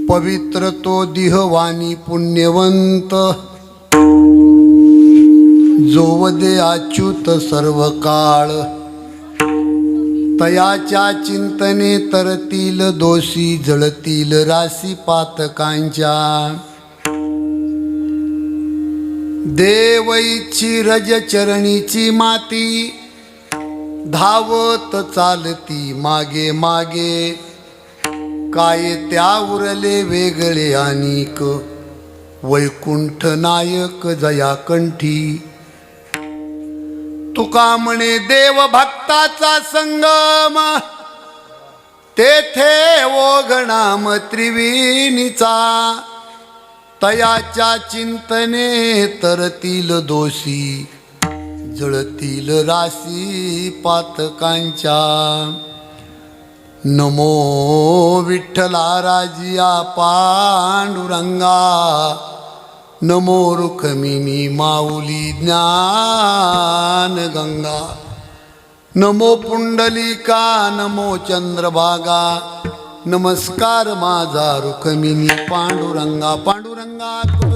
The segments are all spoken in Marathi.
पवित्र तो दिहवानी पुण्यवंत, जो वदे अच्युत सर्व काळ. तयाच्या चिंतने तरतील दोषी, जळतील राशी पातकांच्या. देवईची रज चरणीची माती, धावत चालती मागे मागे. काय त्या उरले वेगळे अनिक, वैकुंठ नायक जयाकंठी. तुका म्हणे देव भक्ताचा संगम, तेथे ओघणाम त्रिवेणीचा. तयाच्या चिंतने तरतील दोषी, जळतील राशी पातकांच्या. नमो विठ्ठला राजिया पांडुरंगा, नमो रुक्मिणी माऊली ज्ञान गंगा. नमो पुंडलिका, नमो चंद्रभागा. नमस्कार माझा रुक्मिणी पांडुरंगा. पांडुरंगा करू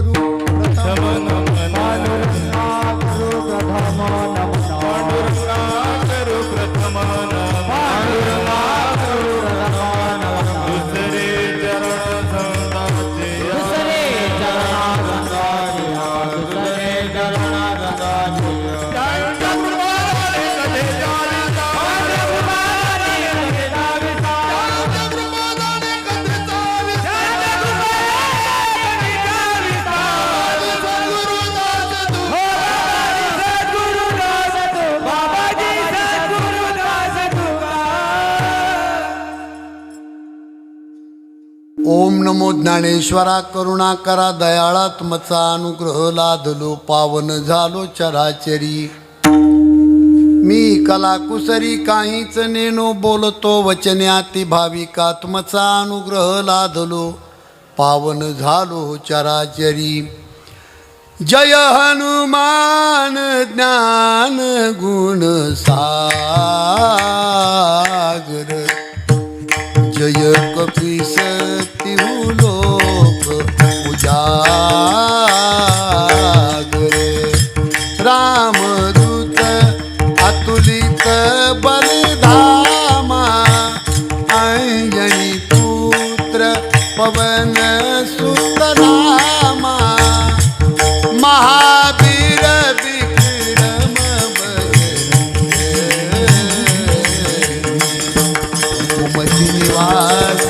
ओम नमो ज्ञानेश्वरा. करुणाकरा दयाळात्मचा अनुग्रह लादलो, पावन झालो चराचरी. मी कलाकुसरी काहीच नेनो, बोलतो वचन्याती भाविकात्मचा अनुग्रह लादलो, पावन झालो चराचरी. जय हनुमान ज्ञान गुण सागर, जय कपीस लोक उजागर. रामदूत अतुलित बलधामा, अंजनी पुत्र पवन सुत नामा. महावीर विक्रम सुमति निवास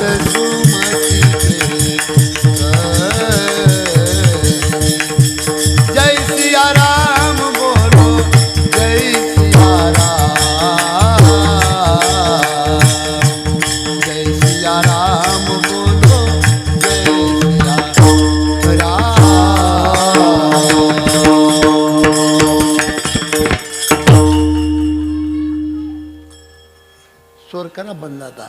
बंद आता.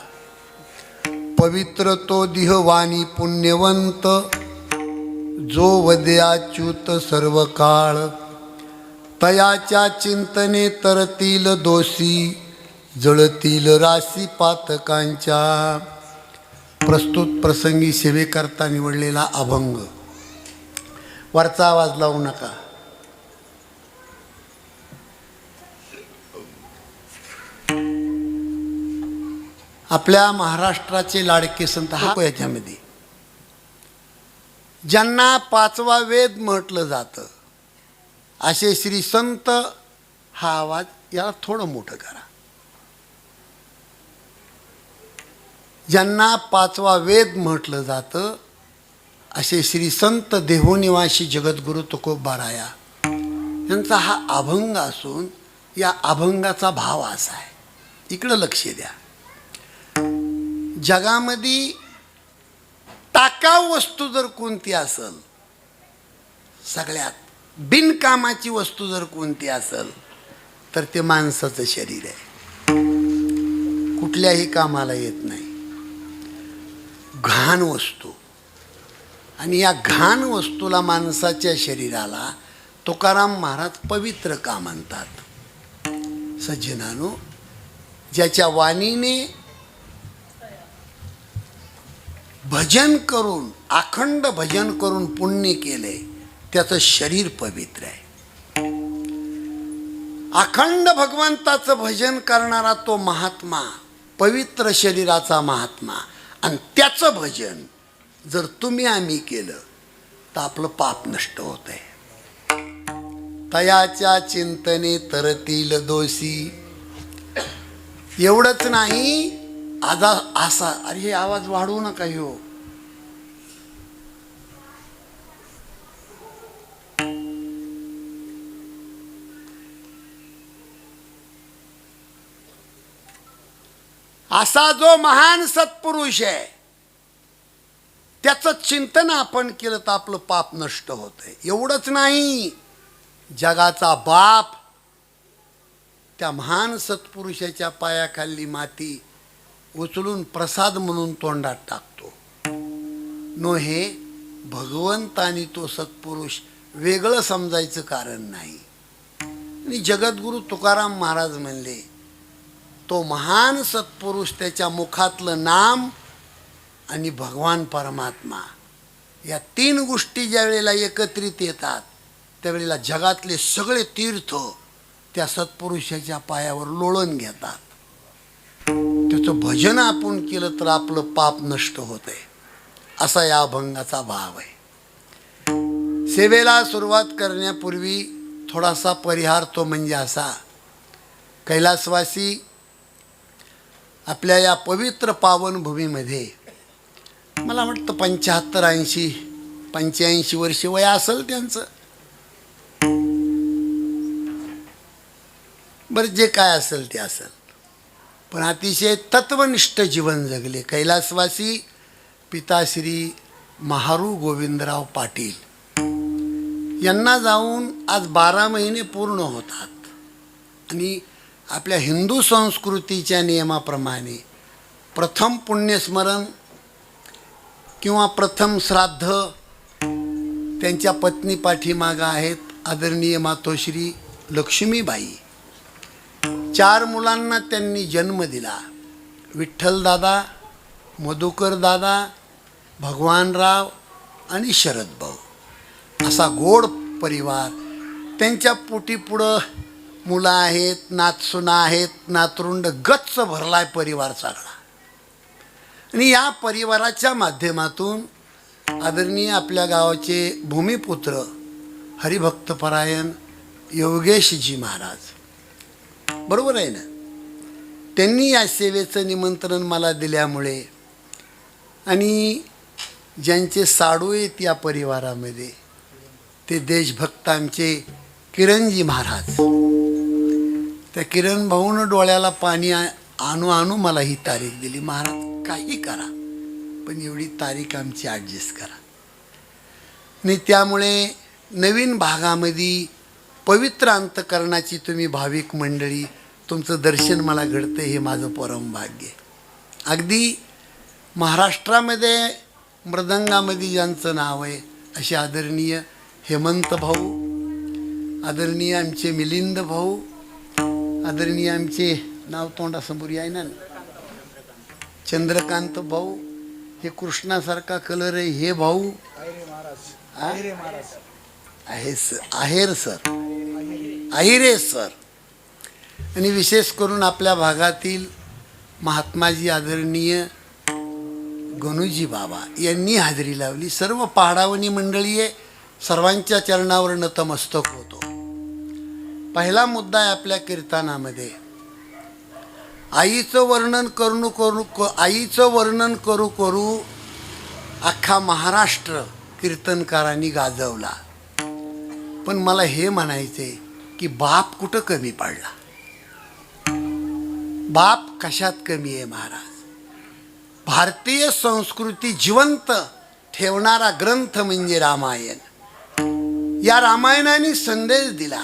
पवित्र तो दिहवानी पुण्यवंत, जो वदे अच्युत सर्व काळ. तयाच्या चिंतने तरतील दोषी, जळतील राशी पातकांच्या. प्रस्तुत प्रसंगी सेवेकरता निवडलेला अभंग. वरचा आवाज लावू नका. आपल्या महाराष्ट्राचे लाडके संत हा याच्यामध्ये, ज्यांना पाचवा वेद म्हटलं जातं असे श्री संत. हा आवाज याला थोडं मोठं करा. ज्यांना पाचवा वेद म्हटलं जातं असे श्री संत देहोनिवासी जगद्गुरु तुकोबाराया यांचा हा अभंग असून, या अभंगाचा भाव असा आहे. इकडं लक्ष द्या. जगामध्ये टाकाऊ वस्तू जर कोणती असेल, सगळ्यात बिनकामाची वस्तू जर कोणती असेल तर ते माणसाचं शरीर आहे. कुठल्याही कामाला येत नाही. घाण वस्तू. आणि या घाण वस्तूला, माणसाच्या शरीराला तुकाराम महाराज पवित्र का म्हणतात. सज्जनानो, ज्याच्या वाणीने भजन करून, अखंड भजन करून पुण्य केले, त्याचं शरीर पवित्र आहे. अखंड भगवंताचं भजन करणारा तो महात्मा, पवित्र शरीराचा महात्मा, आणि त्याचं भजन जर तुम्ही आम्ही केलं तर आपलं पाप नष्ट होत आहे. तयाच्या चिंतने तरतील दोषी. एवढंच नाही, असा अरे हे आवाज वाढवू नका हो. असा जो महान सत्पुरुष आहे त्याचं चिंतन आपण केलं तर आपलं पाप नष्ट होतंय. एवढंच नाही, जगाचा बाप त्या महान सत्पुरुषाच्या पायाखाली माती उचलून प्रसाद म्हणून तोंडात टाकतो. नो, हे भगवंत आणि तो सत्पुरुष वेगळं समजायचं कारण नाही. आणि जगद्गुरु तुकाराम महाराज म्हणले, तो महान सत्पुरुष, त्याच्या मुखातलं नाम आणि भगवान परमात्मा, या तीन गोष्टी ज्या वेळेला एकत्रित येतात त्यावेळेला जगातले सगळे तीर्थ त्या सत्पुरुषाच्या पायावर लोळण घेतात. त्याचं भजन आपण केलं तर आपलं पाप नष्ट होतंय, असा या अभंगाचा भाव आहे. सेवेला सुरुवात करण्यापूर्वी थोडासा परिहार, तो म्हणजे असा, कैलासवासी आपल्या या पवित्र पावनभूमीमध्ये मला वाटतं 85 वर्ष वय असेल त्यांचं. बरं, जे काय असेल ते असेल, पण अतिशय तत्वनिष्ठ जीवन जगले. कैलासवासी पिताश्री महारू गोविंदराव पाटील यांना जाऊन आज 12 महिने पूर्ण होतात. आणि आपल्या हिंदू संस्कृतीच्या नियमाप्रमाणे प्रथम पुण्यस्मरण किंवा प्रथम श्राद्ध त्यांच्या पत्नी पाठीमागं आहेत आदरणीय मातोश्री लक्ष्मीबाई. 4 मुलांना त्यांनी जन्म दिला. विठ्ठलदादा, मधुकरदादा, भगवानराव आणि शरदभाऊ, असा गोड परिवार. त्यांच्या पोटी पुढं मुलं आहेत, नातसुना आहेत, नातरुंड, गच्च भरलाय परिवार सगळा. आणि या परिवाराच्या माध्यमातून आदरणीय आपल्या गावाचे भूमिपुत्र हरिभक्तपरायण योगेशजी महाराज, बरोबर आहे ना, त्यांनी या सेवेचं निमंत्रण मला दिल्यामुळे, आणि ज्यांचे साडू आहेत या परिवारामध्ये ते देशभक्त आमचे किरणजी महाराज. त्या किरण भाऊनं डोळ्याला पाणी आणू मला ही तारीख दिली. महाराज काही करा, पण एवढी तारीख आमची ॲडजस्ट करा. आणि त्यामुळे नवीन भागामध्ये पवित्र अंतकरणाची तुम्ही भाविक मंडळी, तुमचं दर्शन मला घडतं, हे माझं परम भाग्य. अगदी महाराष्ट्रामध्ये मृदंगामध्ये ज्यांचं नाव आहे असे आदरणीय हेमंत भाऊ, आदरणीय आमचे मिलिंद भाऊ, आदरणीय आमचे नाव तोंडासमोर आहे ना, चंद्रकांत भाऊ, हे कृष्णासारखा कलर आहे हे भाऊ आहेर सर, आहिरे सर. आणि विशेष करून आपल्या भागातील महात्माजी आदरणीय गणूजी बाबा यांनी हजेरी लावली. सर्व पहाडावणी मंडळी आहे, सर्वांच्या चरणावर नतमस्तक होतो. पहिला मुद्दा आहे आपल्या कीर्तनामध्ये, आईचं वर्णन करू करू अख्खा महाराष्ट्र कीर्तनकारांनी गाजवला. पण मला हे म्हणायचे की बाप कुठं कमी पडला, बाप कशात कमी आहे महाराज. भारतीय संस्कृती जिवंत ठेवणारा ग्रंथ म्हणजे रामायण. या रामायणाने संदेश दिला.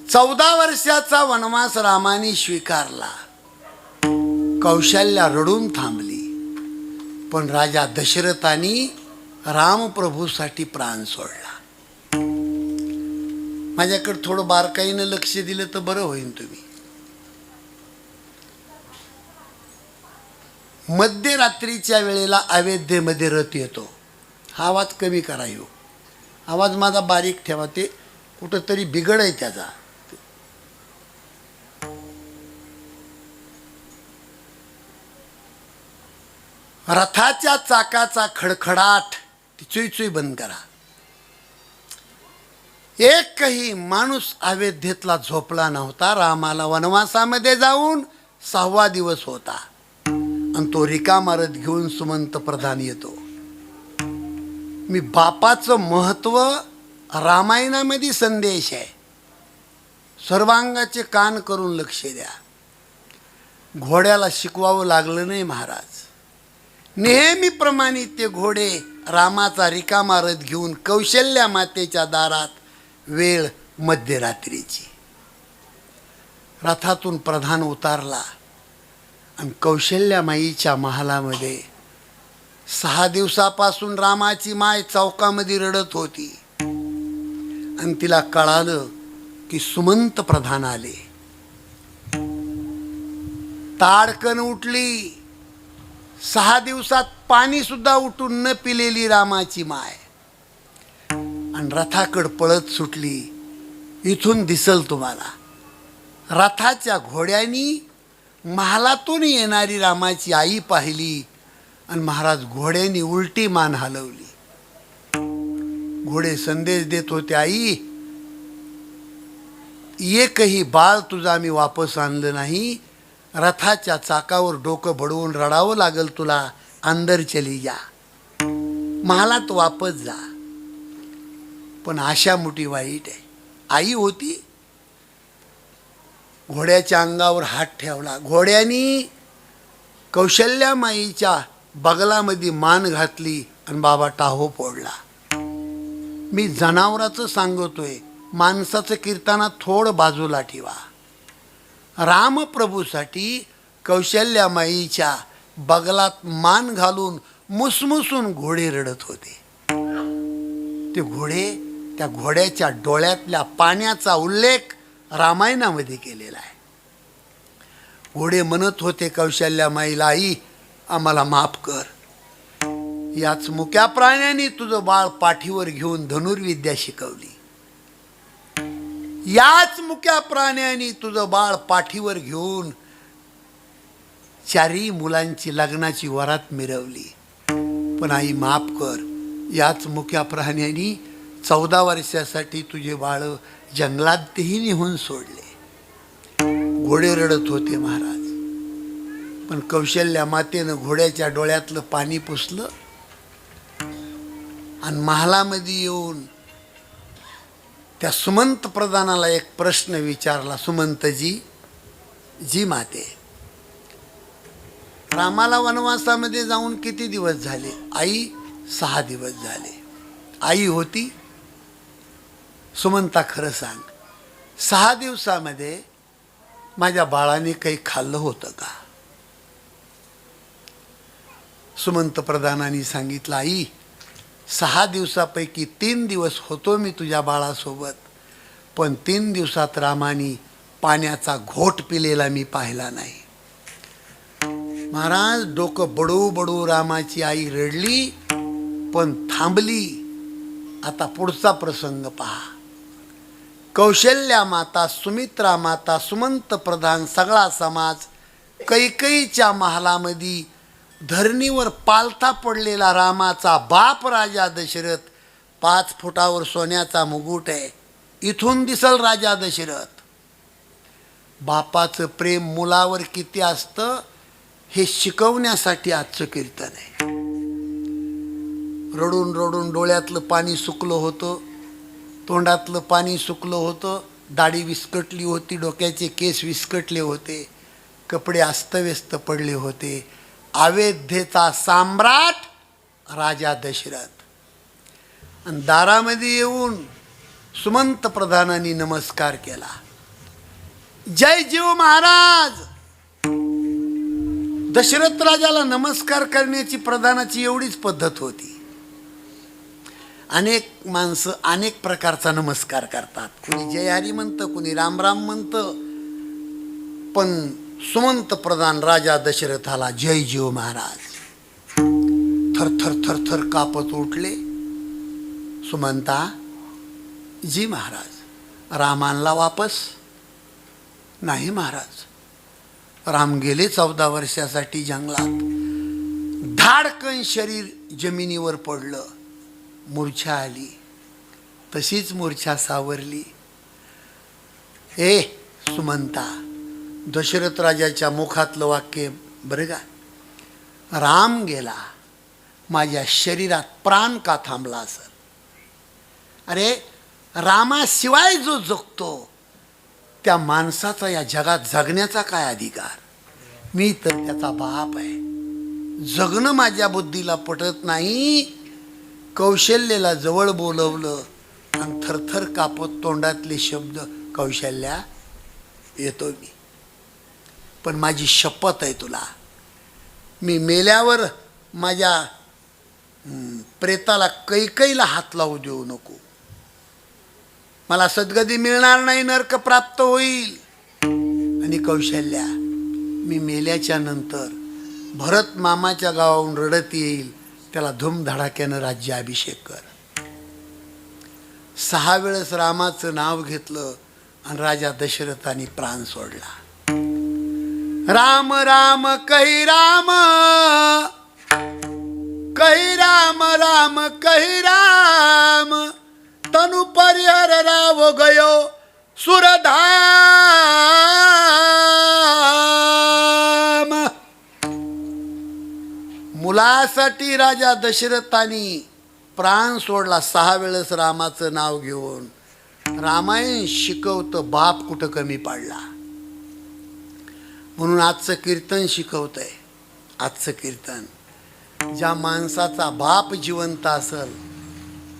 14 वर्षाचा वनवास रामाने स्वीकारला. कौशल्या रडून थांबली, पण राजा दशरथाने रामप्रभूसाठी प्राण सोडला. माझ्याकडे थोडं बारकाईनं लक्ष दिलं तर बरं होईल. तुम्ही मध्यरात्रीच्या वेळेला अयोध्येमध्ये रथ येतो. हा आवाज कमी करा, येऊ आवाज माझा बारीक ठेवा, ते कुठंतरी बिघड आहे त्याचा. रथाच्या चाकाचा खडखडाट, ती चुई चुई बंद करा. एकही माणूस अयोध्येतला झोपला नव्हता. रामाला वनवासामध्ये जाऊन 6वा दिवस होता आणि तो रिकामा रथ घेऊन सुमंत प्रधान येतो. मी बापाचं महत्व रामायणामध्ये संदेश आहे. सर्वांगाचे कान करून लक्ष द्या. घोड्याला शिकवावं लागलं नाही महाराज. नेहमीप्रमाणे ते घोडे रामाचा रिकामा रथ घेऊन कौशल्या मातेच्या दारात. वेळ मध्यरात्रीची. रथातून प्रधान उतारला आणि कौशल्या माईच्या महालामध्ये 6 दिवसापासून रामाची माय चौकामध्ये रडत होती आणि तिला कळालं की सुमंत प्रधान आले. ताडकन उठली. 6 दिवसात पाणी सुद्धा उठून न पिलेली रामाची माय आणि रथाकड पळत सुटली. इथून दिसल तुम्हाला. रथाच्या घोड्यानी महालातून येणारी रामाची आई पाहिली आणि महाराज घोड्यानी उलटी मान हलवली. घोडे संदेश देत होते, आई एकही बाळ तुझा मी वापस आणलं नाही. रथाच्या चाकावर डोकं बडवून रडावं लागल तुला. अंदर चली जा, महालात वापस जा. पण आशा मोठी वाईट आहे. आई होती. घोड्याच्या अंगावर हात ठेवला. घोड्यानी कौशल्या माईच्या बगलामध्ये मान घातली आणि बाबा टाहो फोडला. मी जनावराचं सांगतोय, माणसाचं कीर्तनात थोडं बाजूला ठेवा. रामप्रभूसाठी कौशल्या माईच्या बगलात मान घालून मुसमुसून घोडे रडत होते. ते घोडे, त्या घोड्याच्या डोळ्यातल्या पाण्याचा उल्लेख रामायणामध्ये केलेला आहे. घोडे म्हणत होते कौशल्या माईला, आई आम्हाला माफ कर. याच मुक्या प्राण्याने तुझं बाळ पाठीवर घेऊन धनुर्विद्या शिकवली. याच मुक्या प्राण्याने तुझं बाळ पाठीवर घेऊन 4 मुलांची लग्नाची वरात मिरवली. पण आई माफ कर. याच मुक्या प्राण्याने 14 वर्षासाठी तुझे बाळ जंगलात तेही निहून सोडले. घोडे रडत होते महाराज. पण कौशल्या मातेनं घोड्याच्या डोळ्यातलं पाणी पुसलं आणि महालामध्ये येऊन त्या सुमंत प्रधानाला एक प्रश्न विचारला. सुमंतजी, जी माते, रामाला वनवासामध्ये जाऊन किती दिवस झाले? आई 6 दिवस झाले. आई होती? सुमंता खरं सांग, 6 दिवसामध्ये माझ्या बाळाने काही खाल्लं होतं का? सुमंत प्रधानांनी सांगितलं, आई 6 दिवसापैकी 3 दिवस होतो मी तुझ्या बाळासोबत, पण 3 दिवसात रामानी पाण्याचा घोट पिलेला मी पाहिला नाही. महाराज डोकं बडू बडू रामाची आई रडली, पण थांबली. आता पुढचा प्रसंग पहा. कौशल्या माता, सुमित्रा माता, सुमंत प्रधान, सगळा समाज कैकेयीच्या महालामध्ये धरणीवर पालथा पडलेला रामाचा बाप राजा दशरथ. 5 फुटावर सोन्याचा मुकुट आहे. इथून दिसल राजा दशरथ. बापाचं प्रेम मुलावर किती असतं हे शिकवण्यासाठी आजचं कीर्तन आहे. रडून रडून डोळ्यातलं पाणी सुकलं होतं, तोंडातलं पाणी सुकलं होतं, दाढी विस्कटली होती, डोक्याचे केस विस्कटले होते, कपडे अस्तव्यस्त पडले होते. अयोध्येचा सम्राट राजा दशरथ आणि दारामध्ये येऊन सुमंत प्रधानांनी नमस्कार केला. जय जीव महाराज. दशरथ राजाला नमस्कार करण्याची प्रधानाची एवढीच पद्धत होती. अनेक माणसं अनेक प्रकारचा नमस्कार करतात. कुणी जय हरी म्हणतं, कुणी राम राम म्हणतं, पण सुमंत प्रधान राजा दशरथाला जय जीव महाराज. थर थर थर थर कापत उठले. सुमंता, जी महाराज. रामानला वापस? नाही महाराज. राम गेले 14 वर्षासाठी जंगलात. धाडकन शरीर जमिनीवर पडलं. मूर्छा आली. तशीच मूर्छा सावरली. ए सुमंता, दशरथ राजाच्या मुखातलं वाक्य बरं का. राम गेला, माझ्या शरीरात प्राण का थांबला असेल? अरे रामाशिवाय जो जगतो त्या माणसाचा या जगात जगण्याचा काय अधिकार? मी तर त्याचा बाप आहे. जगणं माझ्या बुद्धीला पटत नाही. कौशल्याला जवळ बोलवलं आणि थरथर कापत तोंडातले शब्द, कौशल्या येतो मी, पण माझी शपथ आहे तुला, मी मेल्यावर माझ्या प्रेताला कैकईला हात लावू देऊ नको. मला सद्गती मिळणार नाही, नरक प्राप्त होईल. आणि कौशल्या, मी मेल्याच्या नंतर भरत मामाच्या गावाहून रडत येईल, त्याला धूमधडाक्यानं राज्याभिषेक कर. 6 वेळेस रामाचं नाव घेतलं आणि राजा दशरथाने प्राण सोडला. राम राम कही राम, कही राम राम कही राम, तनु परिहर राव गयो सुरधाम. मुलासाठी राजा दशरथानी प्राण सोडला 6 वेळेस रामाचं नाव घेऊन. रामायण शिकवतं बाप कुठं कमी पाडला. म्हणून आजचं कीर्तन शिकवतंय. आजचं कीर्तन, ज्या माणसाचा बाप जिवंत असेल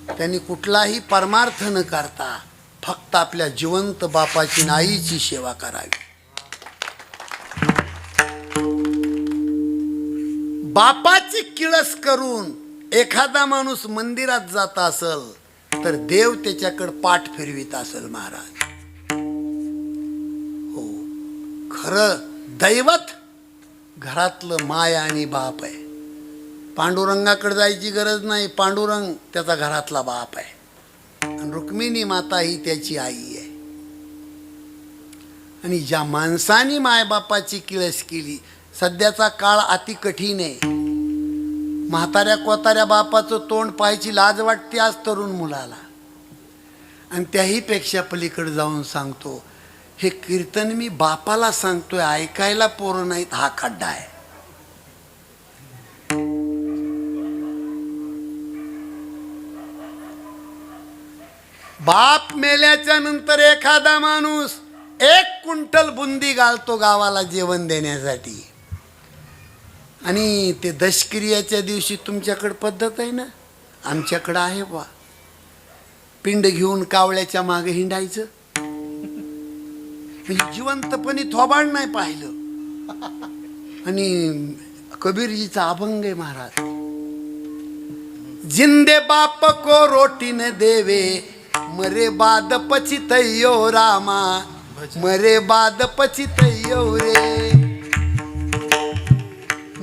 त्यांनी कुठलाही परमार्थ न करता फक्त आपल्या जिवंत बापाची आणि आईची सेवा करावी. बापाची किळस करून एखादा माणूस मंदिरात जात असेल तर देव त्याच्याकडे पाठ फिरवीत असेल महाराज. हो, खरं दैवत घरातलं माय आणि बाप आहे. पांडुरंगाकडे जायची गरज नाही. पांडुरंग त्याचा घरातला बाप आहे आणि रुक्मिणी माता ही त्याची आई आहे. आणि ज्या माणसाने मायबापाची किळस केली, सध्याचा काळ अति कठीण आहे. म्हाताऱ्या कोताऱ्या बापाचं तोंड पाहायची लाज वाटते आज तरुण मुलाला. आणि त्याही पेक्षा पलीकडे जाऊन सांगतो, हे कीर्तन मी बापाला सांगतोय, ऐकायला पोरं नाहीत, हा खड्डा आहे. बाप मेल्याच्या नंतर एखादा माणूस 1 क्विंटल बुंदी घालतो गावाला जेवण देण्यासाठी. आणि ते दशक्रियाच्या दिवशी तुमच्याकडे पद्धत आहे ना, आमच्याकडं आहे बा. पिंड घेऊन कावळ्याच्या मागे हिंडायचं. म्हणजे जिवंतपणी थोबाड नाही पाहिलं. आणि कबीरजीचा अभंग आहे महाराज, जिंदे बाप को रोटी न देवे, मरे बाद पछितैयो रामा, मरे बाद पछितैयो रे.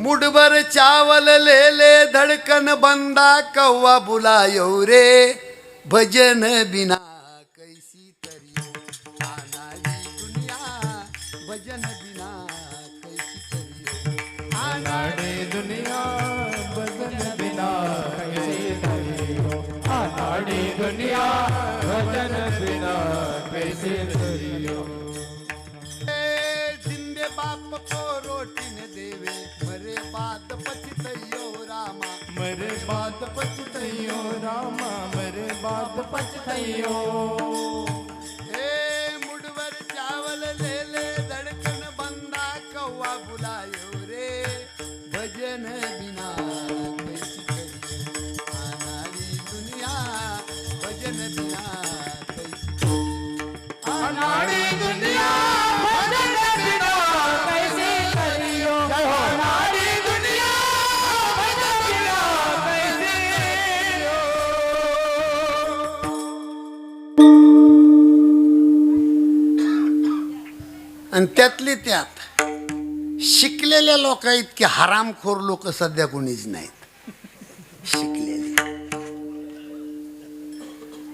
मुठभर चावल ले ले, धड़कन बंदा कौवा बुलायो रे. भजन बिना कैसी करियो आनाड़ी दुनिया, भजन बिना कैसी करियो आनाड़ी दुनिया, भजन बिना कैसी करियो. आनाड़ी दुनिया, भजन बिना कैसी करियो. जिंदे बाप को रोटी न देवे, मरे बाद पछितैयो रामा, मरे बाद पछतैयो रामा, मरे बाद पछतैयो. मुठभर चावल ले ले, धड़कन बंदा कौवा बुलायो रे. भजन बिना कैसी करियो आनाड़ी दुनिया, भजन बिना कैसी करियो आनाड़ी दुनिया, भजन बिना कैसी करियो. आनाड़ी दुनिया, भजन बिना कैसी करियो. आणि त्यातली त्यात शिकलेल्या लोक इतके हरामखोर लोक सध्या कोणीच नाहीत शिकलेले.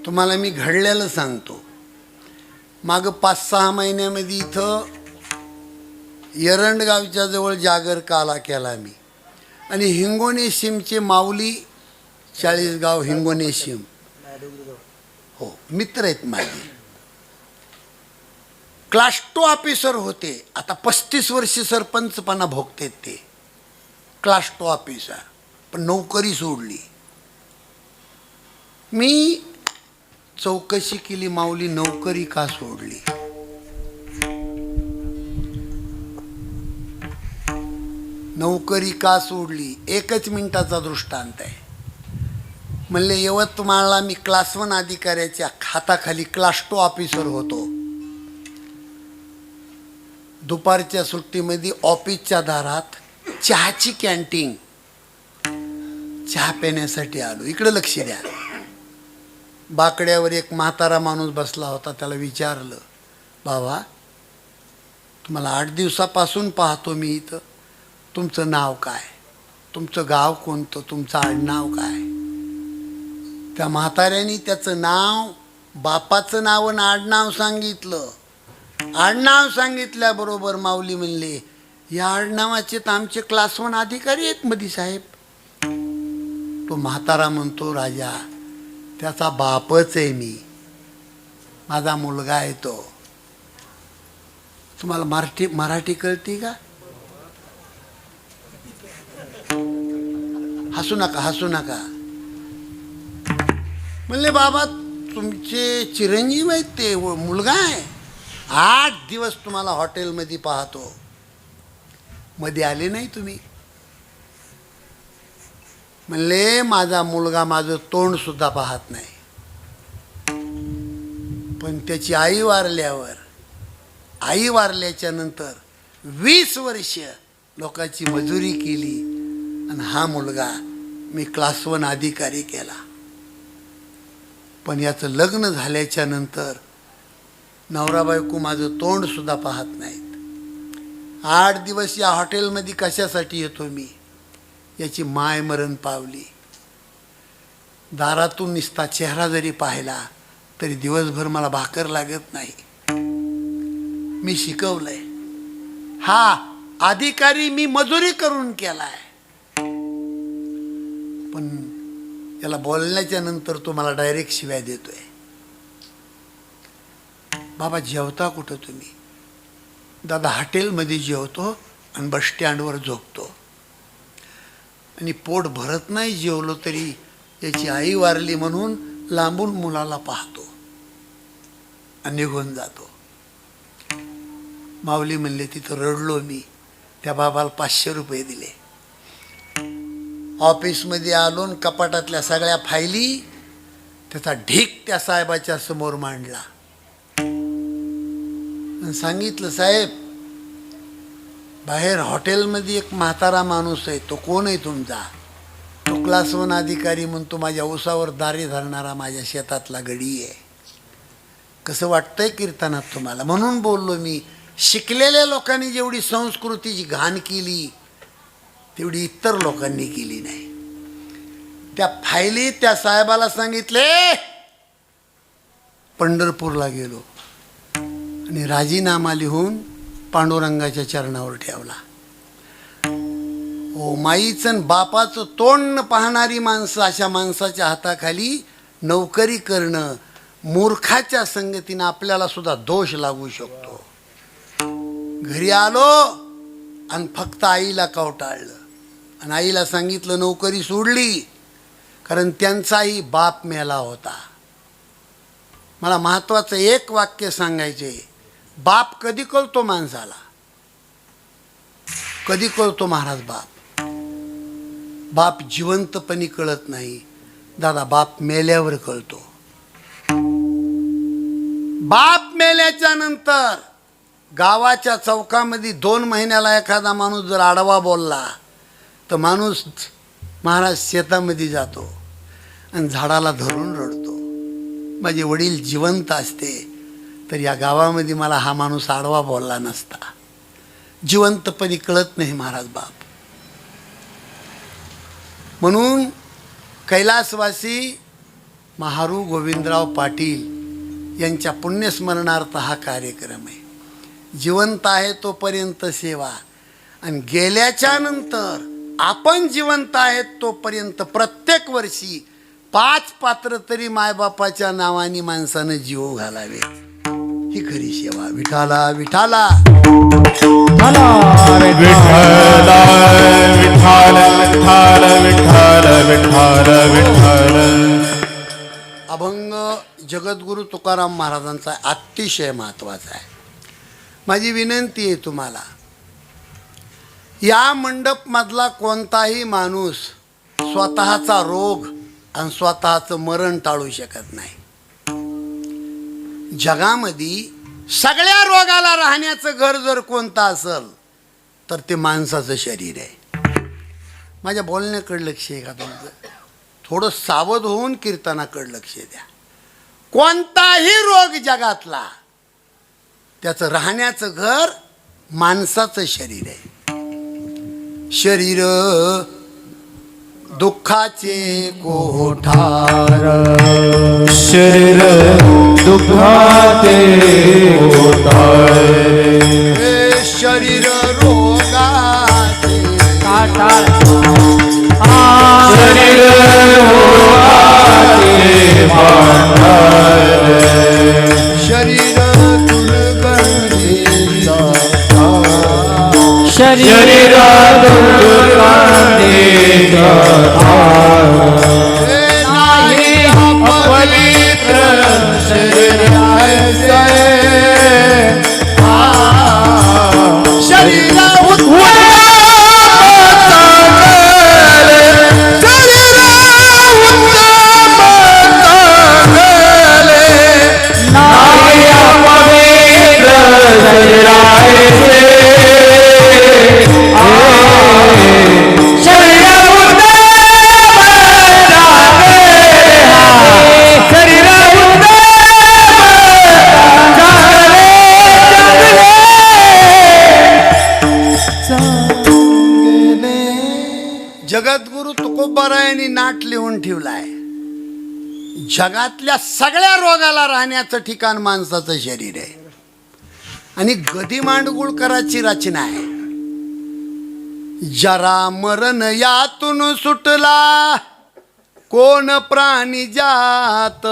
तुम्हाला मी घडलेलं सांगतो. माग 5-6 महिन्यामध्ये इथं एरंडगावच्या जवळ जागर काला केला मी. आणि हिंगोणे शिमचे माऊली 40 गाव हिंगोणे शिम, हो मित्र आहेत माझे, क्लास 2 ऑफिसर होते. आता 35 वर्ष सरपंचपणा भोगतेत ते. क्लास 2 ऑफिसर, पण नोकरी सोडली. मी चौकशी केली, माऊली नोकरी का सोडली? नोकरी का सोडली? 1 मिनिटाचा दृष्टांत आहे. म्हणले यवतमाळला मी क्लास 1 अधिकाऱ्याच्या हाताखाली क्लास 2 ऑफिसर होतो. दुपारच्या सुट्टीमध्ये ऑफिसच्या दारात चहाची कॅन्टीन, चहा पिण्यासाठी आलो. इकडे लक्ष द्या. बाकड्यावर एक म्हातारा माणूस बसला होता. त्याला विचारलं, बाबा तुम्हाला 8 दिवसापासून पाहतो मी इथं, तुमचं नाव काय, तुमचं गाव कोणतं, तुमचं आडनाव काय? त्या म्हाताऱ्याने त्याचं नाव, बापाचं नाव आणि आडनाव सांगितलं. आडनाव सांगितल्याबरोबर माऊली म्हणले, या आडनावाचे तर आमचे क्लास 1 अधिकारी आहेत मधी साहेब. तो म्हातारा म्हणतो, राजा त्याचा बापच आहे मी, माझा मुलगा आहे तो. तुम्हाला मराठी कळते का? हसू नका, हसू नका. म्हणले बाबा तुमचे चिरंजीव आहेत ते, मुलगा आहे. 8 दिवस तुम्हाला हॉटेलमध्ये पाहतो, मध्ये आले नाही तुम्ही. म्हणले माझा मुलगा माझं तोंड सुद्धा पाहत नाही, पण त्याची आई वारल्याच्या नंतर 20 वर्ष लोकांची मजुरी केली आणि हा मुलगा मी क्लास 1 अधिकारी केला. पण याचं लग्न झाल्याच्या नंतर नवरा बायको माझं तोंड सुद्धा पाहत नाहीत. 8 दिवस या हॉटेलमध्ये कशासाठी येतो मी? याची माय मरण पावली. दारातून निसता चेहरा जरी पाहिला तरी दिवसभर मला भाकर लागत नाही. मी शिकवलंय, हा अधिकारी मी मजुरी करून केलाय, पण याला बोलण्याच्या नंतर तो मला डायरेक्ट शिव्या देतोय. बाबा जेवता कुठं तुम्ही? दादा हॉटेलमध्ये जेवतो आणि बस स्टँडवर झोपतो. आणि पोट भरत नाही जेवलो तरी याची आई वारली म्हणून लांबून मुलाला पाहतो आणि निघून जातो. माऊली म्हणले तिथं रडलो मी. त्या बाबाला 500 रुपये दिले. ऑफिसमध्ये आलो आणि कपाटातल्या सगळ्या फायली त्याचा ढीक त्या साहेबाच्या समोर मांडला आणि सांगितलं, साहेब बाहेर हॉटेलमध्ये एक म्हातारा माणूस आहे, तो कोण आहे तुमचा? तो क्लास 1 अधिकारी म्हणतो माझ्या उसावर दारे धरणारा माझ्या शेतातला गडी आहे. कसं वाटतंय कीर्तनात तुम्हाला? म्हणून बोललो मी, शिकलेल्या लोकांनी जेवढी संस्कृतीची घाण केली तेवढी इतर लोकांनी केली नाही. त्या फायली त्या साहेबाला सांगितले, पंढरपूरला गेलो आणि राजीनामा लिहून पांडुरंगाच्या चरणावर ठेवला. ओ माईचं बापाचं तोंड पाहणारी माणसं, अशा माणसाच्या हाताखाली नोकरी करणं, मूर्खाच्या संगतीनं आपल्याला सुद्धा दोष लागू शकतो. घरी आलो आणि फक्त आईला कवटाळलं आणि आईला सांगितलं नोकरी सोडली, कारण त्यांचाही बाप मेला होता. मला महत्त्वाचं एक वाक्य सांगायचे, बाप कधी कळतो माणसाला? कधी कळतो महाराज बाप? बाप जिवंतपणी कळत नाही दादा, बाप मेल्यावर कळतो. बाप मेल्याच्या नंतर गावाच्या चौकामध्ये 2 महिन्याला एखादा माणूस जर आडवा बोलला तर माणूस महाराज शेतामध्ये जातो आणि झाडाला धरून रडतो. माझे वडील जिवंत असते तर या गावामध्ये मला हा माणूस आडवा बोलला नसता. जिवंतपणी कळत नाही महाराज बाप. म्हणून कैलासवासी महारू गोविंदराव पाटील यांच्या पुण्यस्मरणार्थ हा कार्यक्रम आहे. जिवंत आहे तोपर्यंत सेवा, आणि गेल्याच्या नंतर आपण जिवंत आहेत तोपर्यंत प्रत्येक वर्षी 5 पात्र तरी मायबापाच्या नावाने माणसानं जीव घालावे. ही खरी सेवा. विठाला विठाला अभंग जगद्गुरु तुकाराम महाराजांचा अतिशय महत्त्वाचा आहे. माझी विनंती आहे तुम्हाला, या मंडपमधला कोणताही माणूस स्वतःचा रोग आणि स्वतःचं मरण टाळू शकत नाही. जगामध्ये सगळ्या रोगाला राहण्याचं घर जर कोणतं असेल तर ते माणसाचं शरीर आहे. माझ्या बोलण्याकडे लक्ष आहे का तुमचं? थोडं सावध होऊन कीर्तनाकडे लक्ष द्या. कोणताही रोग जगातला त्याचं राहण्याचं घर माणसाचं शरीर आहे. शरीर दुःखाचे कोठार, शरीर दुःखाचे कोठार, शरीर रोगाचे काठार, शरीर रोगाचे भांडार, शरीर दुर्गंधीचा शरीर दुर्गंधीचा नाही अपवित्र शरीर शरीर जगद्गुरु तुकोबारायांनी नाट लिहून ठेवलाय. जगातल्या सगळ्या रोगाला राहण्याचं ठिकाण माणसाचं शरीर आहे. आणि गदी मांडगुळकरांची रचना आहे. जरा मरण यातून सुटला कोण प्राणी जात,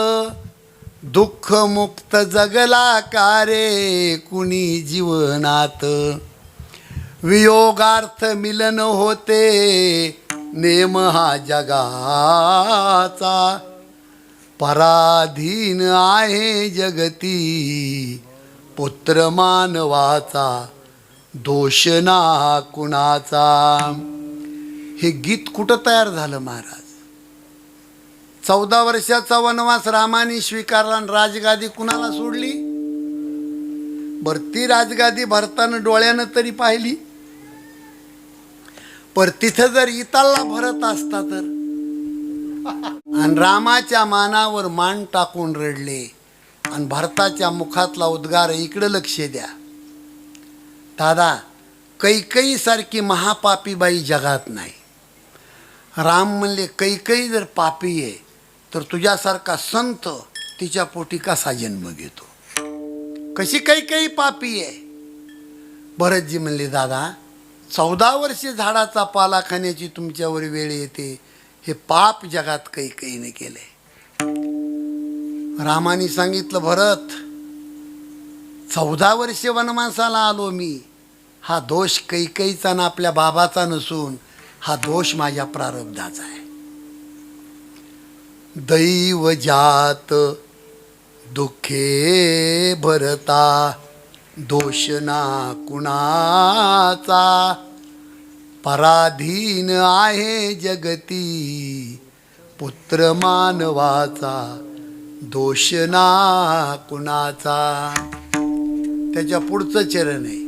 दुःख मुक्त जगला कारे कुणी जीवनात. वियोगार्थ मिलन होते नेम हा जगाचा, पराधीन आहे जगती पुत्र मानवाचा, दोष ना कुणाचा. हे गीत कुठं तयार झालं महाराज? 14 वर्षाचा वनवास रामाने स्वीकारला आणि राजगादी कुणाला सोडली? ती राजगादी भरताना डोळ्यानं तरी पाहिली, पर तिथं जर इताला भरत असता तर. आणि रामाच्या मानावर मान टाकून रडले आणि भरताच्या मुखातला उद्गार इकडे लक्ष द्या. दादा, कैकई सारखी महापापी बाई जगात नाही. राम म्हणले कैकई जर पापी आहे तर तुझ्यासारखा संत तिच्या पोटी कसा जन्म घेतो? कशी कैकई पापी आहे? भरतजी म्हणले दादा, 14 वर्षे झाडाचा पाला खाण्याची तुमच्यावर वेळ येते, हे पाप जगात कैकईने केले. रामाने सांगितलं, भरत 14 वर्षे वनवासाला आलो मी, हा दोष कैकईचा ना आपल्या बाबाचा नसून हा दोष माझ्या प्रारब्धाचा आहे. दैव जात दुःखे भरता, दोष ना कुणाचा, पराधीन आहे जगती पुत्र मानवाचा, दोष ना कुणाचा. त्याच्या पुढचं चरण आहे,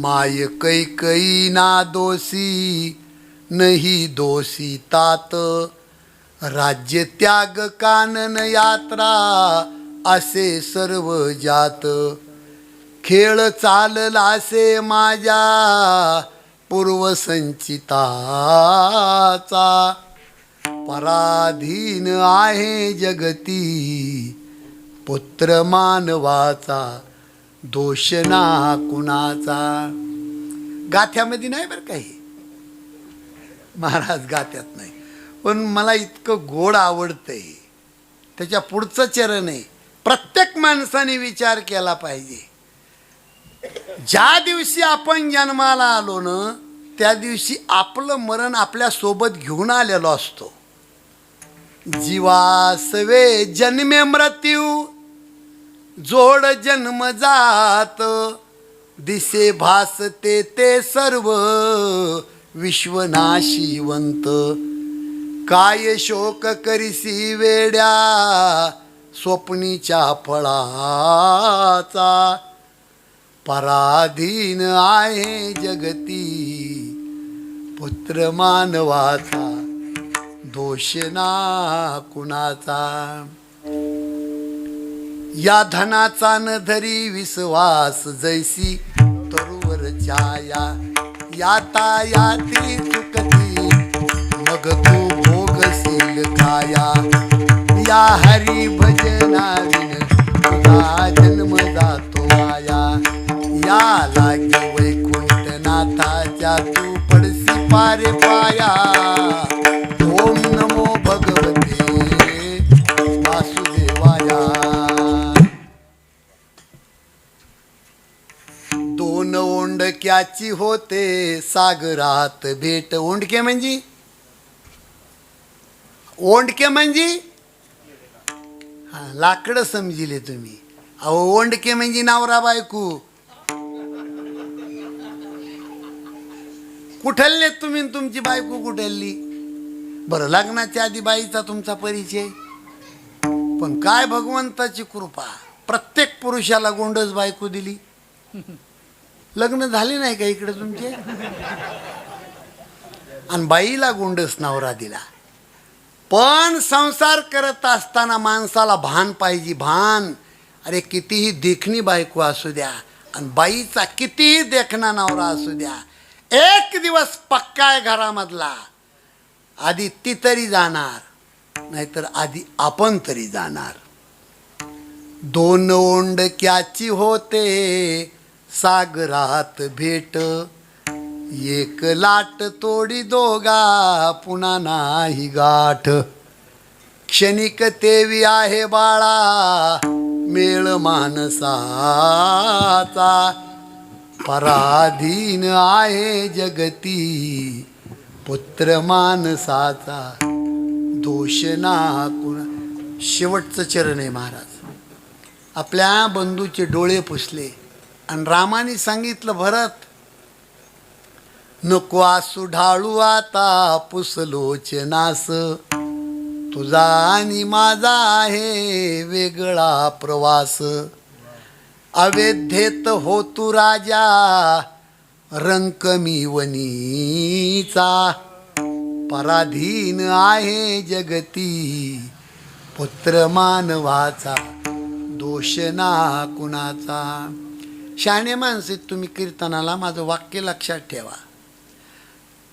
माय कैकई ना दोषी नाही दोषी तात, राज्य त्याग कानन यात्रा असे सर्व जात, खेळ चाललासे माझ्या पूर्वसंचिताचा, पराधीन आहे जगती पुत्र मानवाचा, दोष ना कुणाचा. गाथ्यामध्ये नाही बरं काही, महाराज गात्यात नाही, पण मला इतकं गोड आवडतंय. त्याच्या पुढचं चरण आहे, प्रत्येक माणसाने विचार केला पाहिजे. ज्या दिवशी आपण जन्माला आलो ना, त्या दिवशी आपलं मरण आपल्या सोबत घेऊन आलेलो असतो. जीवासवे जन्मे मृत्यू, जोड जन्म जात, दिसे भासते ते सर्व विश्वनाशिवंत. काय शोक करिसी वेड्या स्वप्नीच्या फळाचा, पराधीन आहे जगती पुत्र मानवाचा, दोष ना कुणाचा. या धनाचा न धरी विश्वास, जैसी तरुवर छाया, याता याती चुकती मग तू भोगशील काया. या हरी भजनाविन तुझा जन्म जातो वाया, या लागे वैकुंठनाथाच्या तू पडसी पारे पाया. ओम नमो भगवते वासुदेवाया. दोन ओंडक्याची होते सागरात भेट. ओंडके म्हणजे लाकडं समजिले तुम्ही. अहो ओंडके म्हणजे नवरा बायको. कुठल्ले तुम्ही न तुमची बायको कुठल्ली? बरं, लग्नाच्या आधी बाईचा तुमचा परिचय. पण काय भगवंताची कृपा, प्रत्येक पुरुषाला गोंडस बायको दिली. लग्न झाले नाही का इकडे तुमचे? आणि बाईला गोंडस नवरा दिला. पण संसार करत असताना माणसाला भान पाहिजे, भान. अरे कितीही देखणी बायको असू द्या आणि बाईचा कितीही देखणा नवरा असू द्या, एक दिवस पक्का आहे घरामधला. आधी ती तरी जाणार, नाहीतर आधी आपण तरी जाणार. दोन ओंडक्याची होते सागरात भेट, एक लाट तोडी दोघा पुन्हा नाही गाठ. क्षणिक तेवी आहे बाळा मेळ मानसाचा, पराधीन आहे जगती पुत्र मानसाचा, दोष ना कुणा. शेवटचं चरण आहे महाराज. आपल्या बंधूचे डोळे पुसले आणि रामाने सांगितलं, भरत नको आसू ढाळू आता पुसलोच नास, तुझा आणि माझा आहे वेगळा प्रवास. अवेध्येत हो तू राजा रंक मी वनीचा, पराधीन आहे जगती पुत्र मानवाचा, दोष ना कुणाचा. शहाणे माणसे तुम्ही कीर्तनाला माझं वाक्य लक्षात ठेवा.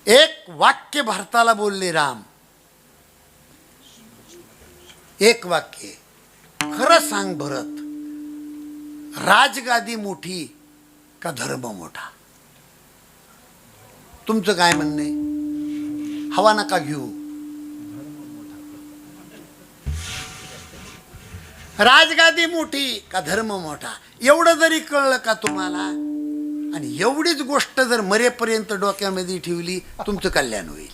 एक वाक्य भरताला बोलले राम, एक वाक्य. खरं सांग भरत, राजगादी मोठी का धर्म मोठा? तुमचं काय म्हणणं आहे? हवा नका घेऊ. राजगादी मोठी का धर्म मोठा, एवढं जरी कळलं का तुम्हाला, आणि एवढीच गोष्ट जर मरेपर्यंत डोक्यामध्ये ठेवली, तुमचं कल्याण होईल.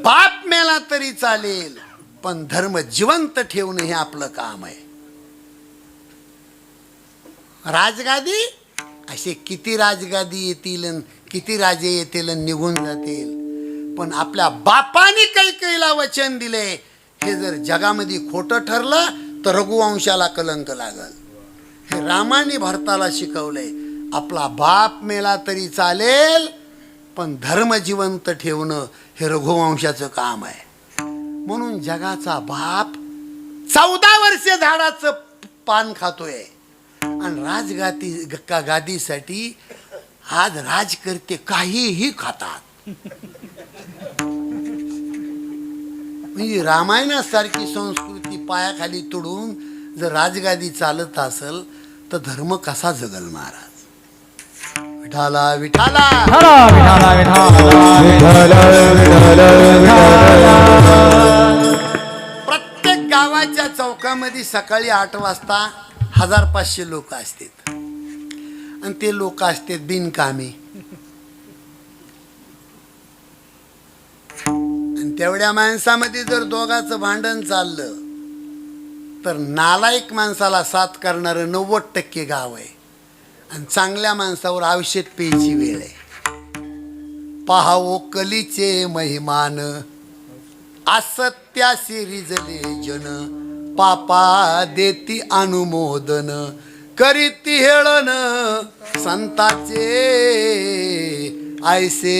बाप मेला तरी चालेल, पण धर्म जिवंत ठेवणं हे आपलं काम आहे. राजगादी असे किती राजगादी येतील, किती राजे येतील निघून जातील, पण आपल्या बापाने कैकेयीला वचन दिले, हे जर जगामध्ये खोटं ठरलं तर रघुवंशाला कलंक लागल. हे रामाने भरताला शिकवलंय. आपला बाप मेला तरी चालेल, पण धर्म जिवंत ठेवणं हे रघुवंशाचं काम आहे. म्हणून जगाचा बाप 14 वर्षे झाडाचं पान खातोय आणि गादीसाठी आज राजकर्ते काहीही खातात. म्हणजे रामायणासारखी संस्कृती पायाखाली तुडून जर राजगादी चालत असेल तर धर्म कसा जगल महाराज. विठाला विठाला प्रत्येक गावाच्या चौकामध्ये सकाळी 8 वाजता 1500 लोक असतात आणि ते लोक असतात बिनकामी. आणि तेवढ्या माणसामध्ये जर दोघांचं भांडण चाललं तर नालायक माणसाला साथ करणारं 90% गाव आहे आणि चांगल्या माणसावर औषध प्यायची वेळ आहे. पाहावो कलीचे महिमान असत्याशी रिजले जन पापा देती अनुमोदन करीती हेळन संताचे ऐसे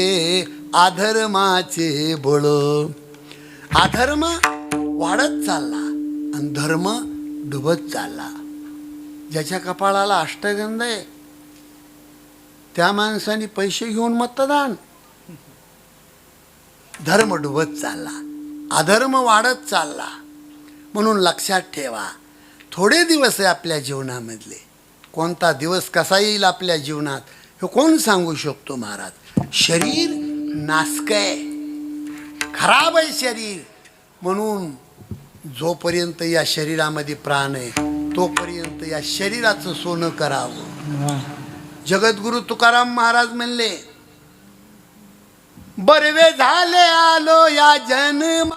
अधर्माचे बळ. अधर्म वाढत चालला आणि धर्म डुबत चालला. ज्याच्या कपाळाला अष्टगंध आहे त्या माणसाने पैसे घेऊन मतदान. धर्म डुबत चालला, अधर्म वाढत चालला. म्हणून लक्षात ठेवा, थोडे दिवस आहे आपल्या जीवनामधले. कोणता दिवस कसा येईल आपल्या जीवनात हे कोण सांगू शकतो महाराज. शरीर नासक आहे, खराब आहे शरीर. म्हणून जोपर्यंत या शरीरामध्ये प्राण आहे तोपर्यंत या शरीराचं सोनं करावं. जगद्गुरु तुकाराम महाराज म्हणले, बरवे झाले आलो या जन्मासी.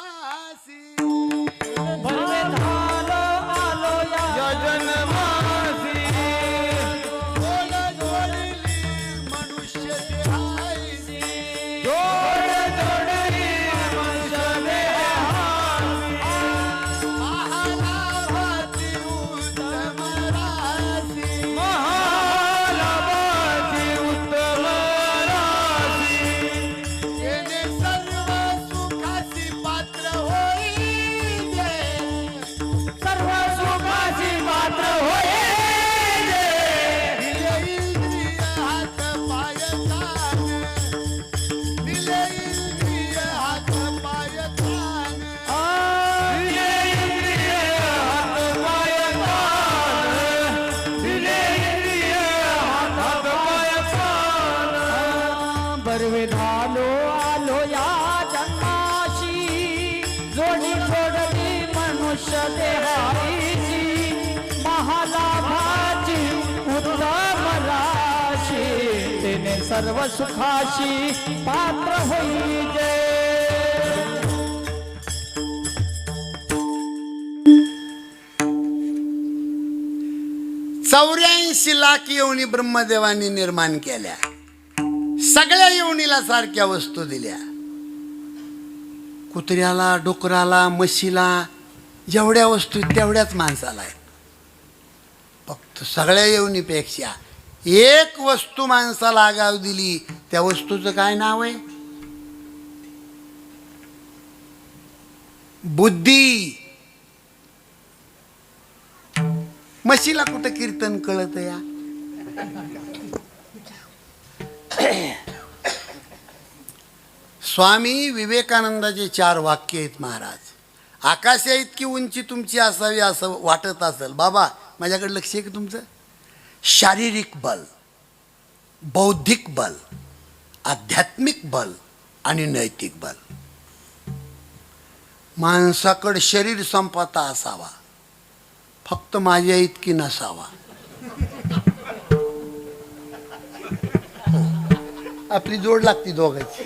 मनुष्य सर्व सुखाशी पात्र होई जे. 84 लाख योनी ब्रह्मदेवांनी निर्माण केल्या. सगळ्या योनीला सारख्या वस्तू दिल्या. कुत्र्याला, डुकराला, म्हशीला जेवढ्या वस्तू तेवढ्याच माणसाला आहेत. फक्त सगळ्या योनीपेक्षा एक वस्तू माणसाला आगाव दिली. त्या वस्तूचं काय नाव आहे? बुद्धी. म्हशीला कुठं कीर्तन कळत या? स्वामी विवेकानंदाचे 4 वाक्य आहेत महाराज. आकाशा इतकी उंची तुमची असावी असं वाटत असेल. बाबा माझ्याकडे लक्ष आहे की तुमचं? शारीरिक बल, बौद्धिक बल, आध्यात्मिक बल आणि नैतिक बल. माणसाकडे शरीर संपदा असावा, फक्त माझ्या इतकी नसावा. आपली जोड लागती दोघांची.